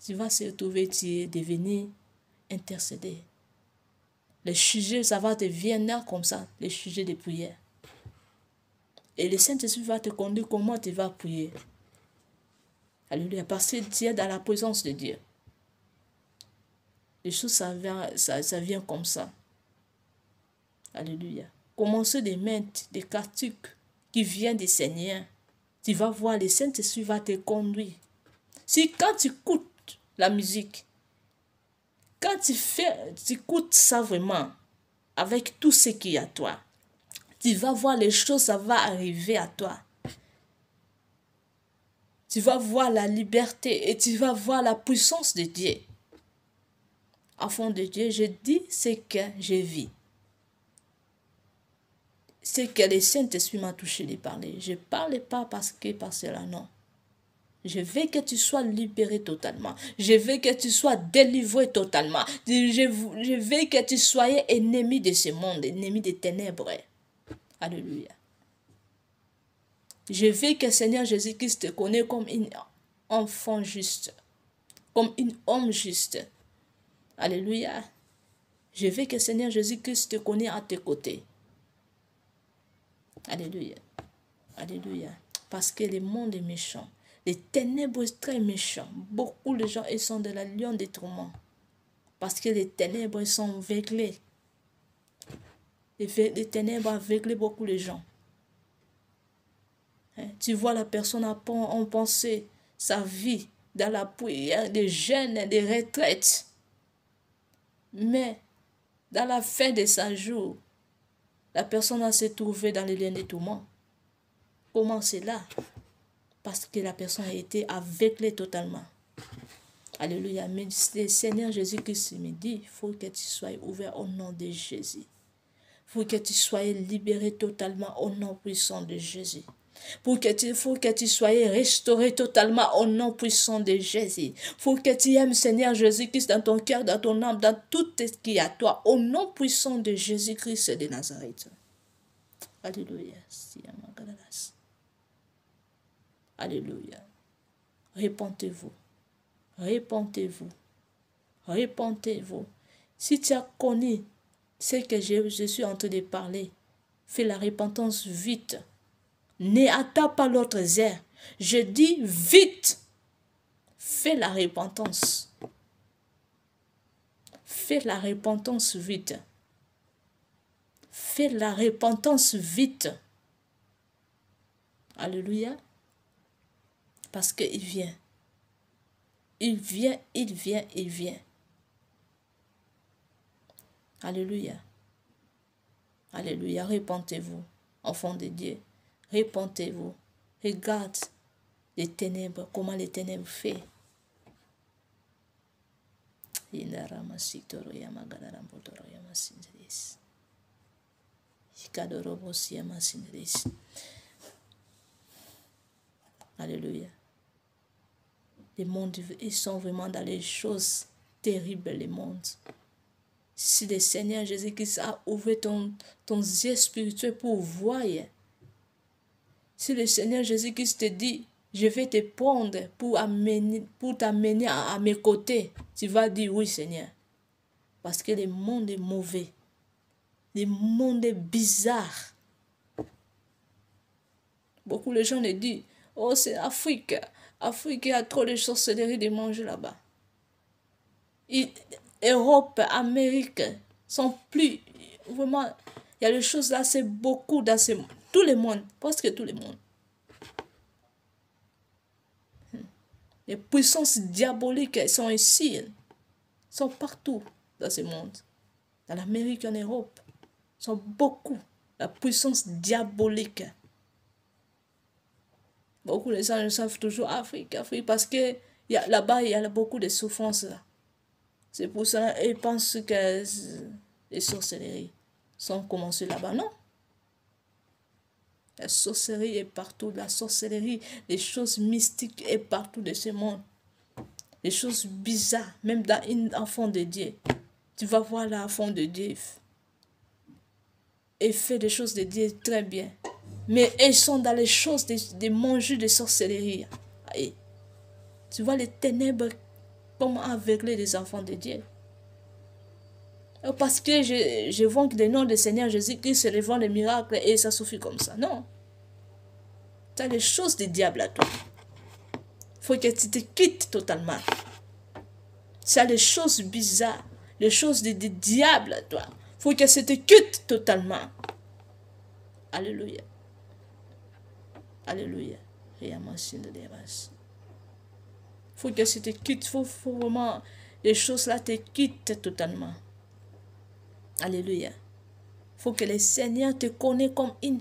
tu vas se retrouver, tu es devenu intercédé. Les sujets, ça va te venir comme ça, les sujets de prière. Et le Saint-Esprit va te conduire comment tu vas prier. Alléluia, parce que tu es dans la présence de Dieu. Les choses, ça vient comme ça. Alléluia. Commencez de mettre des cantiques qui viennent du Seigneur. Tu vas voir, le Saint-Esprit va te conduire. Si quand tu écoutes la musique, quand tu écoutes ça vraiment, avec tout ce qu'il y a à toi, tu vas voir les choses, ça va arriver à toi. Tu vas voir la liberté et tu vas voir la puissance de Dieu. Enfant de Dieu, je dis ce que je vis. C'est que le Saint-Esprit m'a touché de parler. Je ne parle pas parce cela, non. Je veux que tu sois libéré totalement. Je veux que tu sois délivré totalement. Je veux que tu sois ennemi de ce monde, ennemi des ténèbres. Alléluia. Je veux que Seigneur Jésus-Christ te connaisse comme un enfant juste, comme un homme juste. Alléluia. Je veux que Seigneur Jésus-Christ te connaisse à tes côtés. Alléluia. Alléluia. Parce que le monde est méchant. Les ténèbres sont très méchants. Beaucoup de gens ils sont de la lion des tourments. Parce que les ténèbres sont aveuglés. Les ténèbres aveuglent beaucoup de gens. Tu vois la personne en pensée sa vie dans la prière, des jeûnes, des retraites. Mais dans la fin de sa jour, la personne a se trouvé dans les liens des tourments. Comment c'est là? Parce que la personne a été aveuglée totalement. Alléluia. Mais le Seigneur Jésus-Christ me dit, il faut que tu sois ouvert au nom de Jésus. Il faut que tu sois libéré totalement au nom puissant de Jésus. Il faut que tu sois restauré totalement au nom puissant de Jésus. Il faut que tu aimes Seigneur Jésus-Christ dans ton cœur, dans ton âme, dans tout ce qui est à toi, au nom puissant de Jésus-Christ de Nazareth. Alléluia. Alléluia. Répentez-vous. Répentez-vous. Répentez-vous. Si tu as connu ce que je suis en train de parler, fais la repentance vite. N'attends pas l'autre heure. Je dis vite. Fais la repentance. Fais la repentance vite. Fais la repentance vite. Alléluia. Parce qu'il vient. Il vient, il vient, il vient. Alléluia. Alléluia. Répentez-vous, enfants de Dieu. Répentez-vous. Regarde les ténèbres, comment les ténèbres font. Alléluia. Les mondes, ils sont vraiment dans les choses terribles, les mondes. Si le Seigneur Jésus-Christ a ouvert ton yeux spirituel pour voir, si le Seigneur Jésus-Christ te dit, je vais te prendre pour t'amener à mes côtés, tu vas dire oui, Seigneur. Parce que le monde est mauvais. Le monde est bizarre. Beaucoup de gens le disent, oh, c'est Afrique. Afrique, il y a trop de sorcellerie de manger là-bas. Europe, Amérique sont plus... Vraiment, il y a des choses là, c'est beaucoup dans tout le monde, presque tout le monde. Les puissances diaboliques sont ici, sont partout dans ce monde. Dans l'Amérique, en Europe, sont beaucoup. La puissance diabolique. Beaucoup de gens savent toujours Afrique, Afrique, parce que là-bas, il y a beaucoup de souffrances là. C'est pour ça qu'ils pensent que les sorcelleries sont commencées là-bas. Non. La sorcellerie est partout. La sorcellerie, les choses mystiques est partout de ce monde. Les choses bizarres, même dans un enfant de Dieu. Tu vas voir l'enfant de Dieu. Et fait des choses de Dieu très bien. Mais ils sont dans les choses de manger de sorcellerie. Et tu vois les ténèbres, comment aveugler les enfants de Dieu. Parce que je vois que le nom du Seigneur Jésus-Christ se revend les miracles et ça suffit comme ça. Non. Tu as les choses du diable à toi. Il faut que tu te quittes totalement. Tu as les choses bizarres, les choses du diable à toi. Il faut que tu te quittes totalement. Alléluia. Alléluia. Il faut que tu te quittes. Il faut vraiment, les choses là te quittent totalement. Alléluia. Il faut que le Seigneur te connaisse comme un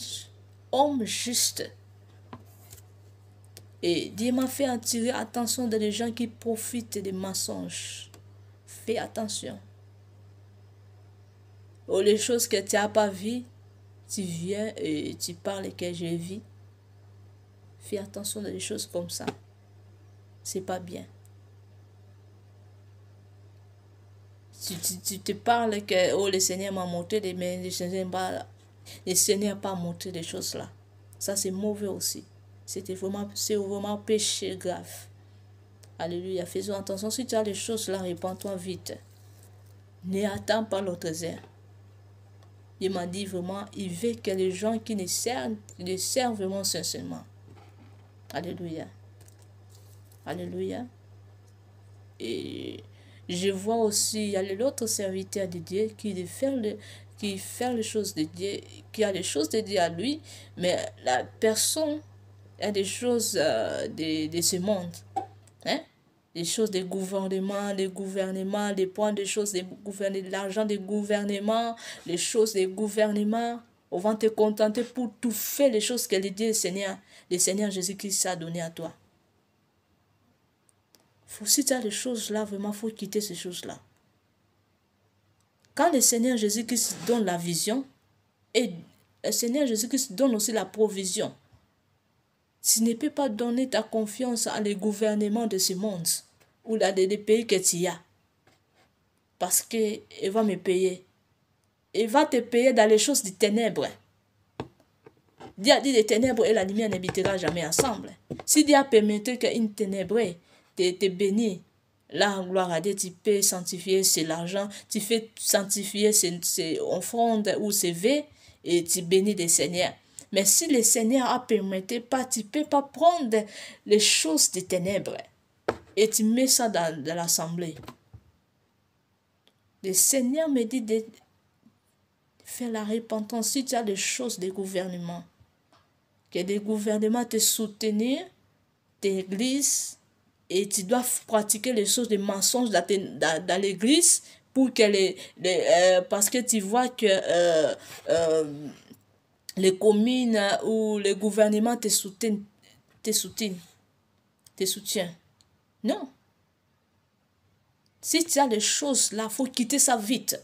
homme juste. Et Dieu m'a fait attirer attention des gens qui profitent des mensonges. Fais attention. Ou les choses que tu n'as pas vues, tu viens et tu parles que j'ai vu. Fais attention des choses comme ça. C'est pas bien. Tu te parles que oh, le Seigneur m'a montré, mais le Seigneur m'a le Seigneur n'a pas montré des choses là. Ça, c'est mauvais aussi. C'est vraiment péché grave. Alléluia. Faisons attention. Si tu as les choses là, répands-toi vite. N'attends pas l'autre heure. Il m'a dit vraiment, il veut que les gens qui le servent vraiment sincèrement. Alléluia. Alléluia. Et je vois aussi, il y a l'autre serviteur de Dieu qui fait les choses de Dieu, qui a les choses de Dieu à lui, mais la personne a des choses de ce monde. Hein? Des choses des gouvernements, les points des choses des gouvernements, l'argent des gouvernements, les choses des gouvernements. On va te contenter pour tout faire les choses que le Seigneur Jésus-Christ a donné à toi. Si tu as les choses là, vraiment, il faut quitter ces choses-là. Quand le Seigneur Jésus-Christ donne la vision, et le Seigneur Jésus-Christ donne aussi la provision, tu ne peux pas donner ta confiance à les gouvernements de ce monde ou là des pays que tu as. Parce qu'il va me payer. Il va te payer dans les choses des ténèbres. Dieu a dit les ténèbres et la lumière n'habitera jamais ensemble. Si Dieu a permis qu'une ténèbre te bénit, là, gloire à Dieu, tu peux sanctifier c'est l'argent, tu fais sanctifier ses offrandes ou ses vœux et tu bénis le Seigneur. Mais si le Seigneur a permis pas, tu ne peux pas prendre les choses des ténèbres et tu mets ça dans l'assemblée. Le Seigneur me dit de faire la repentance. Si tu as les choses des gouvernements, que les gouvernements te soutiennent, l'église, et tu dois pratiquer les choses de mensonges dans l'église pour que parce que tu vois que les communes ou les gouvernements te soutiennent. Non. Si tu as les choses là, il faut quitter ça vite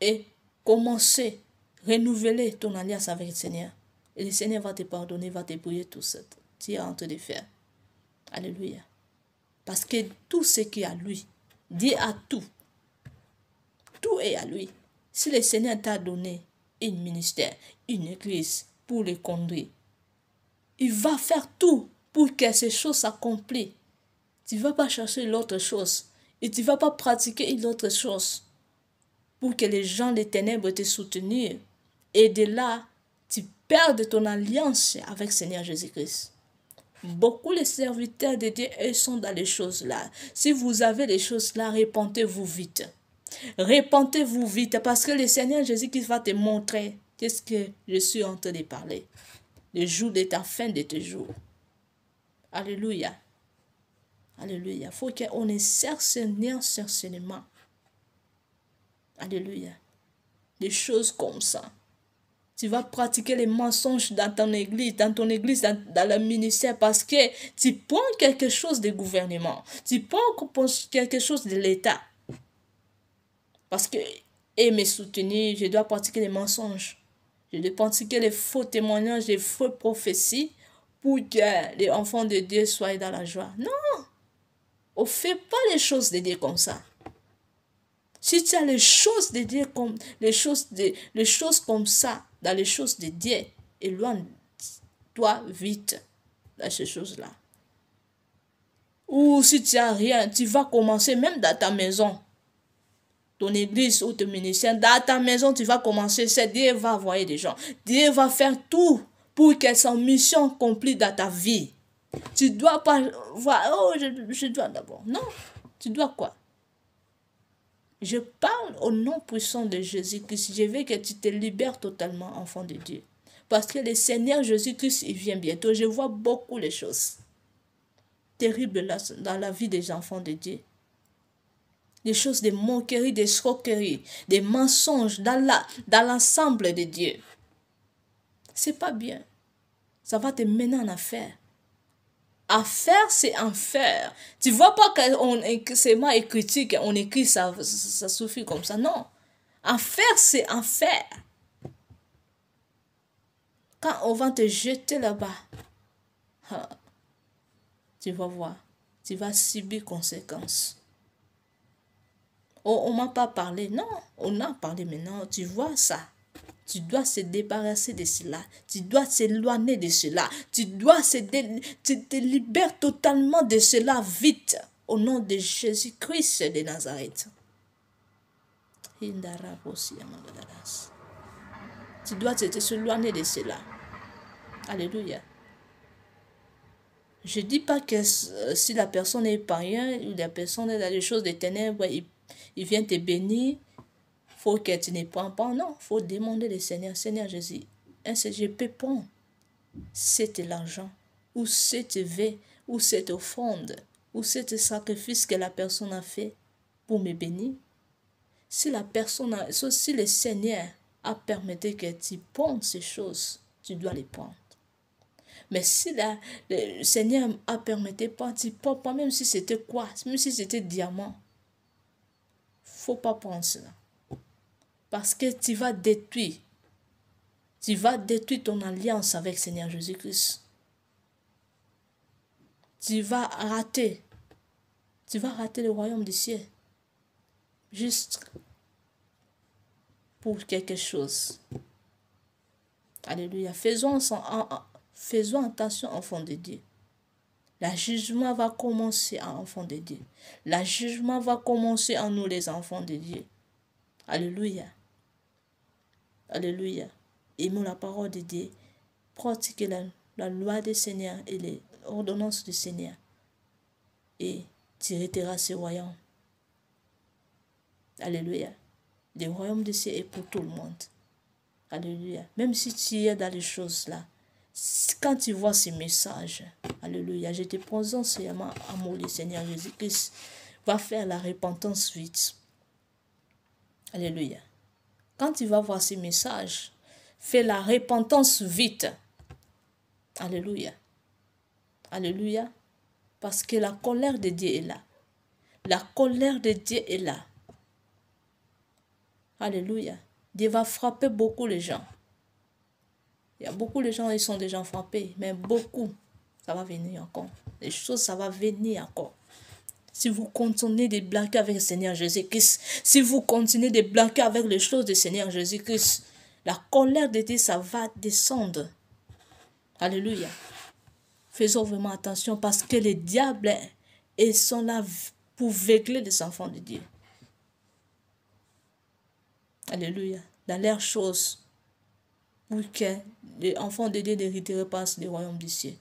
et commencer, renouveler ton alliance avec le Seigneur. Et le Seigneur va te pardonner, va te briller tout ça. Tu es en train de faire. Alléluia. Parce que tout ce qui est à lui, Dieu a tout. Tout est à lui. Si le Seigneur t'a donné un ministère, une église pour les conduire, il va faire tout pour que ces choses s'accomplissent. Tu ne vas pas chercher l'autre chose et tu ne vas pas pratiquer une autre chose pour que les gens des ténèbres te soutiennent. Et de là, tu perds ton alliance avec le Seigneur Jésus-Christ. Beaucoup les serviteurs de Dieu, eux, sont dans les choses-là. Si vous avez les choses-là, répentez-vous vite. Répentez-vous vite parce que le Seigneur Jésus-Christ va te montrer qu'est-ce que je suis en train de parler. Le jour de ta fin de tes jours. Alléluia. Alléluia. Il faut qu'on ait Seigneur certainement. Alléluia. Des choses comme ça. Tu vas pratiquer les mensonges dans ton église, dans le ministère, parce que tu prends quelque chose du gouvernement. Tu prends quelque chose de l'État. Parce que, et me soutenir, je dois pratiquer les mensonges. Je dois pratiquer les faux témoignages, les fausses prophéties, pour que les enfants de Dieu soient dans la joie. Non! On ne fait pas les choses de Dieu comme ça. Si tu as les choses de Dieu comme les choses comme ça, dans les choses de Dieu, éloigne-toi vite dans ces choses-là. Ou si tu n'as rien, tu vas commencer même dans ta maison, ton église ou ton ministère, dans ta maison, tu vas commencer, c'est Dieu va envoyer des gens. Dieu va faire tout pour que son mission accomplie dans ta vie. Tu ne dois pas voir, oh, je dois d'abord. Non, tu dois quoi? Je parle au nom puissant de Jésus-Christ. Je veux que tu te libères totalement, enfant de Dieu. Parce que le Seigneur Jésus-Christ, il vient bientôt. Je vois beaucoup de choses terribles là, dans la vie des enfants de Dieu. Des choses de moquerie, des escroqueries, des mensonges dans l'ensemble de Dieu. C'est pas bien. Ça va te mener en affaire. Affaire, c'est enfer. Tu vois pas que c'est moi et critique, on écrit ça suffit comme ça. Non. Affaire, c'est enfer. Quand on va te jeter là-bas, tu vas voir. Tu vas subir conséquences. On m'a pas parlé. Non, on a parlé maintenant. Tu vois ça. Tu dois se débarrasser de cela. Tu dois s'éloigner de cela. Tu dois te libérer totalement de cela vite. Au nom de Jésus-Christ de Nazareth. Tu dois t'éloigner de cela. Alléluia. Je ne dis pas que si la personne est païen ou la personne est dans les choses des ténèbres, il vient te bénir, il faut que tu ne prends pas. Non, il faut demander au Seigneur, Seigneur Jésus, je peux prendre cet l'argent, ou cette veille, ou cette offrande, ou cet sacrifice que la personne a fait pour me bénir. Si le Seigneur a permis que tu prennes ces choses, tu dois les prendre. Mais si le Seigneur a permis pas, tu prends pas, même si c'était quoi, même si c'était diamant, faut pas prendre cela. Parce que tu vas détruire ton alliance avec le Seigneur Jésus-Christ. Tu vas rater le royaume des cieux. Juste pour quelque chose. Alléluia. Faisons attention, enfants de Dieu. Le jugement va commencer en enfants de Dieu. Le jugement va commencer en nous, les enfants de Dieu. Alléluia. Alléluia. Aimons la parole de Dieu. Pratiquez la loi du Seigneur et les ordonnances du Seigneur. Et tu hériteras ce royaume. Alléluia. Le royaume de cieux est pour tout le monde. Alléluia. Même si tu es dans les choses là, quand tu vois ces messages, alléluia, je te présente seulement amour du Seigneur Jésus-Christ, va faire la repentance vite. Alléluia. Quand tu vas voir ces messages, fais la repentance vite. Alléluia. Alléluia. Parce que la colère de Dieu est là. La colère de Dieu est là. Alléluia. Dieu va frapper beaucoup les gens. Il y a beaucoup de gens, ils sont déjà frappés, mais beaucoup, ça va venir encore. Les choses, ça va venir encore. Si vous continuez de blaguer avec le Seigneur Jésus-Christ, si vous continuez de blaguer avec les choses du Seigneur Jésus-Christ, la colère de Dieu, ça va descendre. Alléluia. Faisons vraiment attention parce que les diables, ils sont là pour veugler les enfants de Dieu. Alléluia. Dans leurs choses, pour que les enfants de Dieu n'hériteraient pas le royaume du ciel.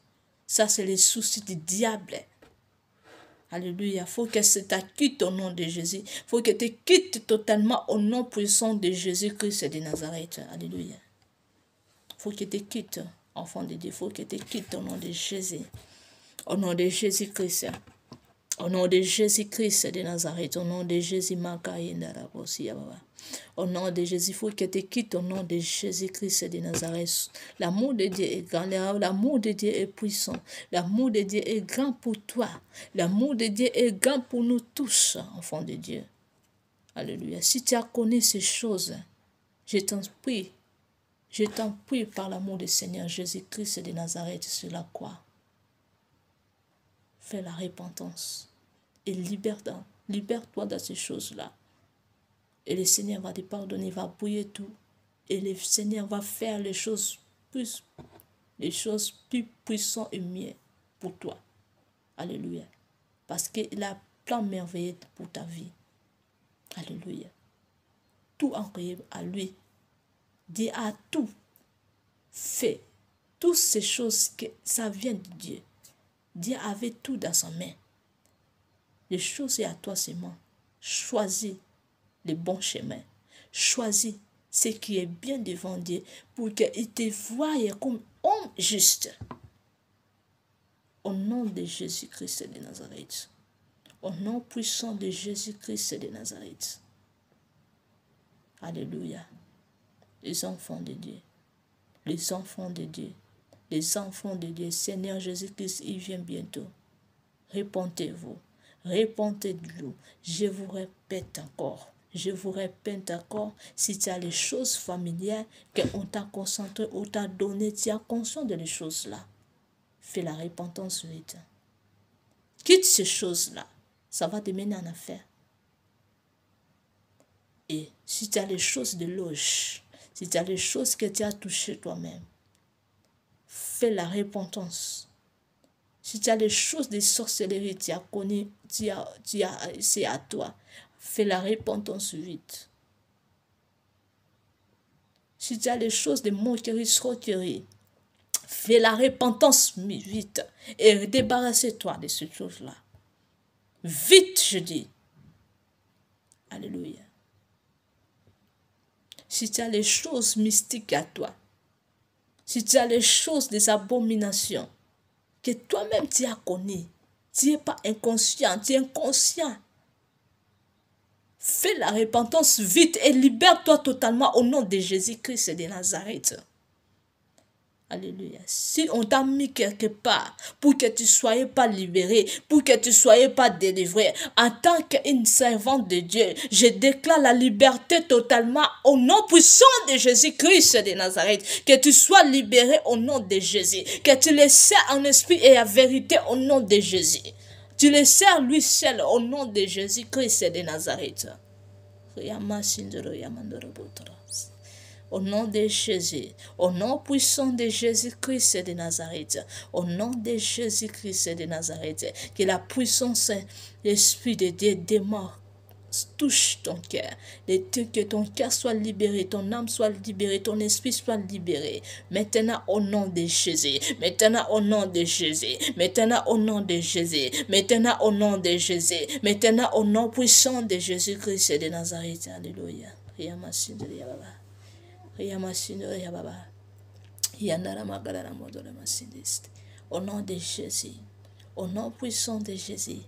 Ça, c'est les soucis du diable. Alléluia. Il faut que tu t'acquittes au nom de Jésus. Il faut que tu quittes totalement au nom puissant de Jésus-Christ de Nazareth. Alléluia. Il faut que tu quittes, enfant de Dieu. Il faut que tu quittes au nom de Jésus. Au nom de Jésus-Christ. Au nom de Jésus-Christ de Nazareth. Au nom de Jésus, au nom de Jésus, il faut que tu quittes au nom de Jésus-Christ de Nazareth. L'amour de Dieu est grand, l'amour de Dieu est puissant, l'amour de Dieu est grand pour toi, l'amour de Dieu est grand pour nous tous, enfants de Dieu. Alléluia. Si tu as connu ces choses, je t'en prie par l'amour du Seigneur Jésus-Christ de Nazareth sur la croix. Fais la repentance et libère-toi de ces choses-là. Et le Seigneur va te pardonner, va brouiller tout. Et le Seigneur va faire les choses plus puissantes et mieux pour toi. Alléluia. Parce qu'il a plein de merveilleux pour ta vie. Alléluia. Tout envoyé à lui. Dieu a tout fait. Toutes ces choses, ça vient de Dieu. Dieu avait tout dans sa main. Les choses, c'est à toi seulement. Choisis le bon chemin. Choisis ce qui est bien devant Dieu pour qu'il te voie comme homme juste. Au nom de Jésus-Christ de Nazareth. Au nom puissant de Jésus-Christ de Nazareth. Alléluia. Les enfants de Dieu. Les enfants de Dieu. Les enfants de Dieu. Seigneur Jésus-Christ, il vient bientôt. Repentez-vous. Repentez-vous. Je vous répète encore. Si tu as les choses familières qu'on t'a concentré ou t'a donné, tu as conscience de les choses-là. Fais la repentance vite. Quitte ces choses-là. Ça va te mener en affaire. Et si tu as les choses de loge, Si tu as les choses que tu as touchées toi-même, fais la repentance. Si tu as les choses de sorcellerie, tu as connu, c'est à toi. Fais la repentance vite. Si tu as les choses de moquerie, sorcellerie, fais la repentance vite et débarrasse-toi de ces choses-là. Vite, je dis. Alléluia. Si tu as les choses mystiques à toi, si tu as les choses des abominations que toi-même tu as connues, tu n'es pas inconscient, tu es inconscient. Fais la repentance vite et libère-toi totalement au nom de Jésus-Christ de Nazareth. Alléluia. Si on t'a mis quelque part pour que tu ne sois pas libéré, pour que tu ne sois pas délivré, en tant qu'une servante de Dieu, je déclare la liberté totalement au nom puissant de Jésus-Christ de Nazareth. Que tu sois libéré au nom de Jésus. Que tu le sers en esprit et en vérité au nom de Jésus. Tu le sers lui seul au nom de Jésus-Christ de Nazareth. Au nom de Jésus, au nom puissant de Jésus-Christ de Nazareth, au nom de Jésus-Christ de Nazareth, que la puissance, l'Esprit de Dieu démarre, touche ton cœur, que ton cœur soit libéré, ton âme soit libérée, ton esprit soit libéré. Maintenant au nom de Jésus, maintenant au nom de Jésus, maintenant au nom de Jésus, maintenant au nom de Jésus, maintenant au nom puissant de Jésus-Christ de Nazareth. Alléluia. Au nom de Jésus, au nom puissant de Jésus,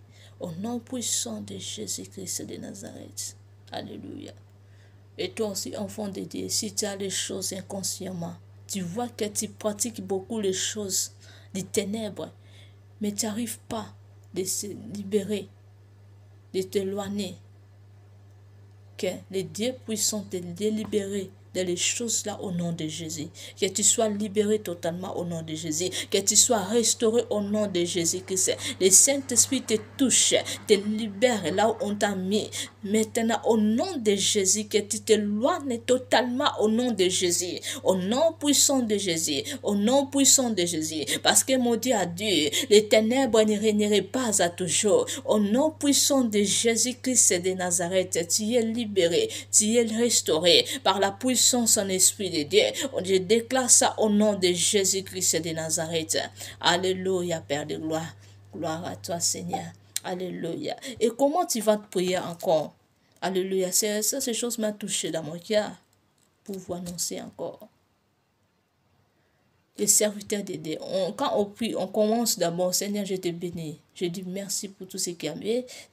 au nom puissant de Jésus-Christ de Nazareth. Alléluia. Et toi aussi, enfant de Dieu, si tu as les choses inconsciemment, tu vois que tu pratiques beaucoup les choses des ténèbres, mais tu n'arrives pas de se libérer, de t'éloigner, que le Dieu puissant te délibérer de les choses là au nom de Jésus. Que tu sois libéré totalement au nom de Jésus. Que tu sois restauré au nom de Jésus-Christ. Le Saint-Esprit te touche, te libère là où on t'a mis. Maintenant au nom de Jésus, que tu t'éloignes totalement au nom de Jésus. Au nom puissant de Jésus. Au nom puissant de Jésus. Parce que mon Dieu a dit, les ténèbres ne régneraient pas à toujours. Au nom puissant de Jésus-Christ de Nazareth, tu es libéré, tu es restauré par la puissance en esprit de Dieu. Je déclare ça au nom de Jésus-Christ de Nazareth. Alléluia, Père de gloire. Gloire à toi, Seigneur. Alléluia. Et comment tu vas te prier encore? Alléluia. Ces choses m'ont touché dans mon cœur pour vous annoncer encore. Les serviteurs de Dieu, quand on prie, on commence d'abord, Seigneur, je te bénis. Je dis merci pour tout ce que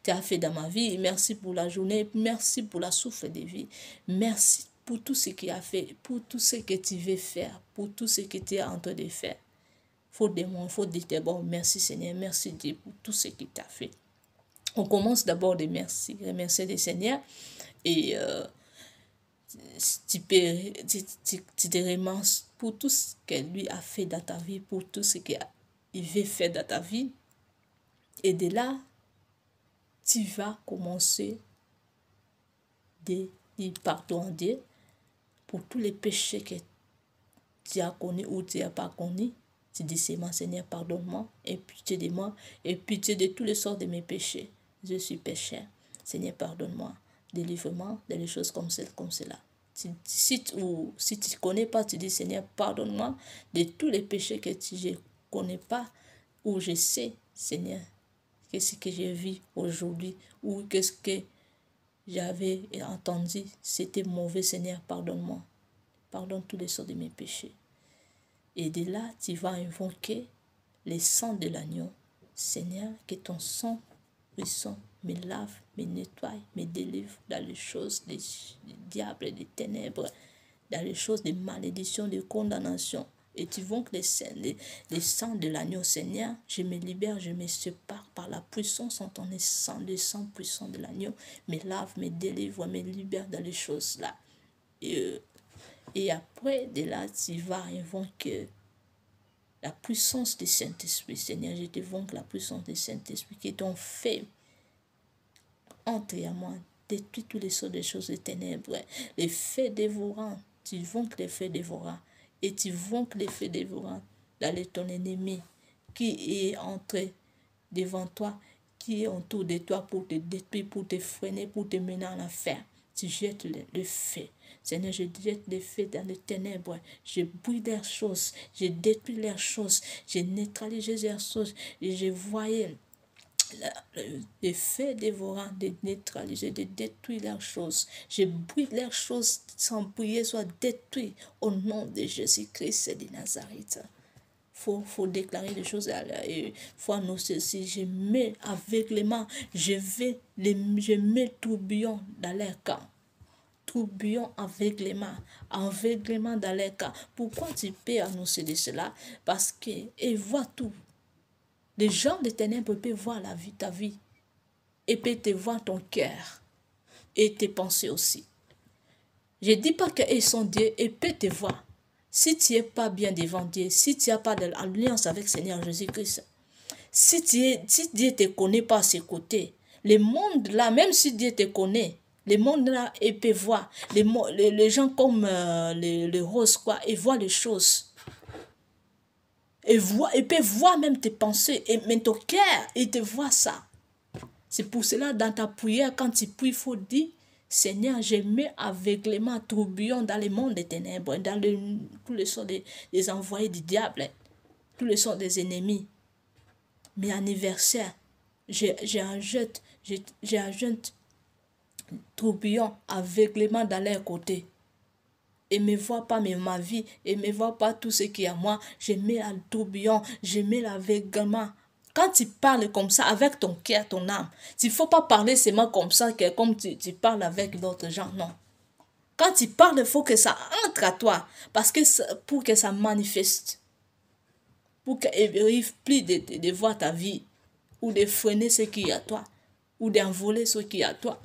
tu as fait dans ma vie. Merci pour la journée. Merci pour la souffle de vie. Merci pour tout ce qu'il a fait, pour tout ce que tu veux faire, pour tout ce que tu es en train de faire. Faut dire bon, merci Seigneur, merci Dieu pour tout ce qu'il t'a fait. On commence d'abord de remercier le Seigneur et tu te remercies pour tout ce que lui a fait dans ta vie, pour tout ce qu'il veut faire dans ta vie. Et de là, tu vas commencer de dire pardon à Dieu pour tous les péchés que tu as connus ou tu n'as pas connus. Tu dis, Seigneur, pardonne-moi, et pitié de moi, et pitié de tous les sortes de mes péchés. Je suis pécheur. Seigneur, pardonne-moi. Délivre-moi de choses comme cela. Si tu ne connais pas, tu dis, Seigneur, pardonne-moi de tous les péchés que je ne connais pas, ou je sais, Seigneur, qu'est-ce que j'ai vu aujourd'hui, ou qu'est-ce que j'avais entendu, c'était mauvais, Seigneur, pardonne-moi. Pardonne tous les sortes de mes péchés. Et de là, tu vas invoquer le sang de l'agneau. Seigneur, que ton sang puissant me lave, me nettoie, me délivre dans les choses des diables et des ténèbres, dans les choses de malédiction, de condamnation. Et tu invoques le sang de l'agneau, Seigneur. Je me libère, je me sépare par la puissance en ton sang, le sang puissant de l'agneau. Me lave, me délivre, me libère dans les choses là. Et après, de là, tu vas invoquer la puissance du Saint-Esprit. Seigneur, je t'invoque la puissance du Saint-Esprit qui t'ont fait entrer à moi, détruire toutes les sortes de choses de ténèbres, les faits dévorants tu vaincres les feux dévorants. Et tu vaincres les feux dévorants d'aller ton ennemi qui est entré devant toi, qui est autour de toi pour te détruire, pour te freiner, pour te mener en enfer. Tu jettes le feu. Seigneur, je jette le feu dans les ténèbres. Je brûle leurs choses. Je détruis leurs choses. Je neutralise leurs choses. Et je voyais le feu dévorant de neutraliser, de détruire leurs choses. Je brûle leurs choses sans briller, soit détruit au nom de Jésus-Christ de Nazareth. Faut déclarer des choses et faut annoncer si je mets aveuglement, je mets tourbillon dans leur camp. Tourbillon, aveuglement dans leur camp. Pourquoi tu peux annoncer de cela? Parce qu'ils voient tout. Les gens des ténèbres peuvent voir ta vie et peuvent te voir ton cœur et tes pensées aussi. Je ne dis pas qu'ils sont Dieu et peuvent te voir. Si tu n'es pas bien devant Dieu, si tu n'as pas d'alliance avec Seigneur Jésus-Christ, si Dieu ne te connaît pas à ses côtés, le monde là, même si Dieu te connaît, le monde là, il peut voir. Les gens comme les roses, quoi, ils voient les choses. Ils peuvent voir même tes pensées, et même ton cœur, ils te voient ça. C'est pour cela, dans ta prière, quand tu pries, il faut dire, Seigneur, je mets aveuglement, tourbillon dans le monde des ténèbres, dans tous les sons des envoyés du diable, tous les sons des ennemis. Mes anniversaires, j'ai un jeune tourbillon, aveuglement dans leur côté. Et ne me vois pas ma vie, et ne me vois pas tout ce qui est à moi. Je mets un tourbillon, je mets l'aveuglement. Quand tu parles comme ça, avec ton cœur, ton âme, il ne faut pas parler seulement comme ça, comme tu parles avec d'autres gens, non. Quand tu parles, il faut que ça entre à toi, parce que pour que ça manifeste, pour qu'il n'arrive plus de voir ta vie, ou de freiner ce qui est à toi, ou d'envoler ce qui est à toi.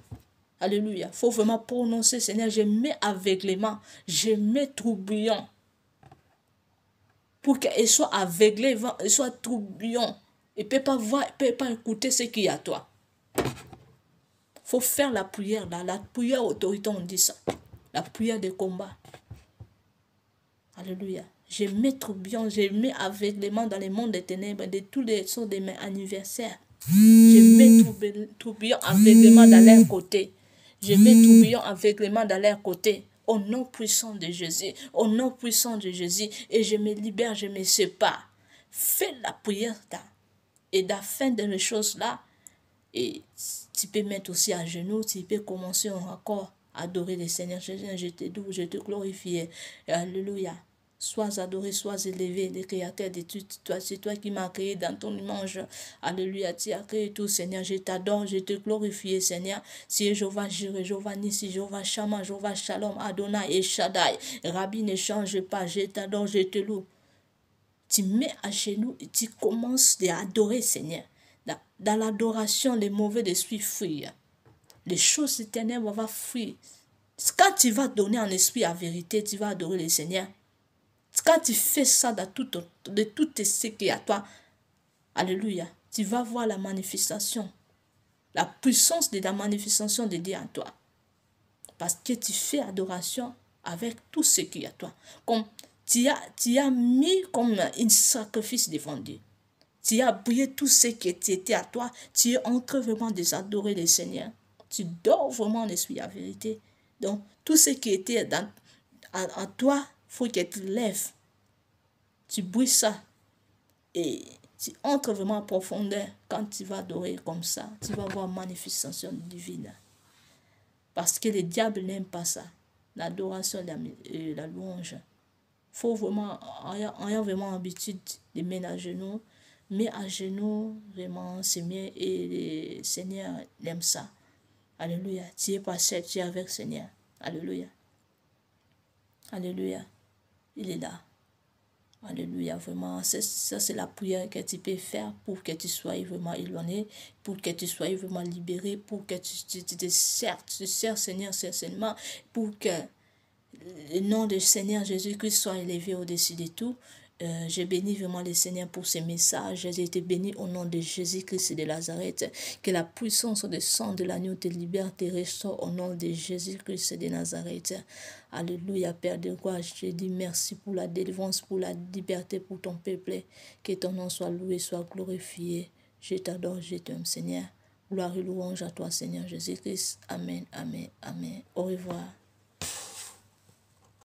Alléluia. Il faut vraiment prononcer, Seigneur, je mets aveuglement, je mets tourbillon, pour qu'il soit aveuglé, il soit tourbillon. Il ne peut pas voir, il ne peut pas écouter ce qu'il y a à toi. Il faut faire la prière, là, la prière autorité, on dit ça. La prière de combat. Alléluia. Je mets tourbillon, je mets aveuglement dans le monde des ténèbres, de tous les sortes de mes anniversaires. Je mets tourbillon, aveuglement dans leur côté. Je mets tourbillon, aveuglement dans leur côté. Au nom puissant de Jésus. Au nom puissant de Jésus. Et je me libère, je me sépare. Fais la prière là. Et à la fin de les choses là, et tu peux mettre aussi à genoux, tu peux commencer encore à adorer le Seigneur. Je te loue, je te glorifie. Alléluia. Sois adoré, sois élevé, le Créateur de tout. C'est toi qui m'as créé dans ton image. Alléluia. Tu as créé tout, Seigneur. Je t'adore, je te glorifie, Seigneur. Si Jéhovah Jireh, Jéhovah Nissi, Jéhovah Shammah, Jéhovah Shalom, Adonai et Shaddai. Rabbi, ne change pas. Je t'adore, je te loue. Tu mets à genoux et tu commences à adorer, Seigneur. Dans l'adoration, les mauvais esprits fuient. Les choses des ténèbres vont fuir. Quand tu vas donner un esprit à vérité, tu vas adorer le Seigneur. Quand tu fais ça de tout ce qui est à toi, alléluia, tu vas voir la manifestation, la puissance de la manifestation de Dieu en toi. Parce que tu fais adoration avec tout ce qui est à toi. Comme tu as mis comme un sacrifice devant Dieu. Tu as brûlé tout ce qui était à toi. Tu es en train vraiment de adorer le Seigneur. Tu dors vraiment en esprit à vérité. Donc, tout ce qui était à toi, il faut que tu lèves. Tu brûles ça. Et tu entres vraiment en profondeur. Quand tu vas adorer comme ça, tu vas voir manifestation divine. Parce que le diable n'aime pas ça. L'adoration et la louange. Il faut vraiment, ayant vraiment l'habitude de mettre à genoux. Mais à genoux, vraiment, c'est mieux. Et le Seigneur aime ça. Alléluia. Tu es pas seul, tu es avec le Seigneur. Alléluia. Alléluia. Il est là. Alléluia. Vraiment, ça c'est la prière que tu peux faire pour que tu sois vraiment éloigné, pour que tu sois vraiment libéré, pour que tu te sers Seigneur certainement, pour que le nom du Seigneur Jésus-Christ soit élevé au-dessus de tout. Je bénis vraiment le Seigneur pour ces messages. J'ai été béni au nom de Jésus-Christ de Nazareth. Que la puissance du sang de l'agneau te libère, te restaure au nom de Jésus-Christ de Nazareth. Alléluia, Père de gloire. Je te dis merci pour la délivrance, pour la liberté pour ton peuple. Que ton nom soit loué, soit glorifié. Je t'adore, je t'aime, Seigneur. Gloire et louange à toi, Seigneur Jésus-Christ. Amen, amen, amen. Au revoir.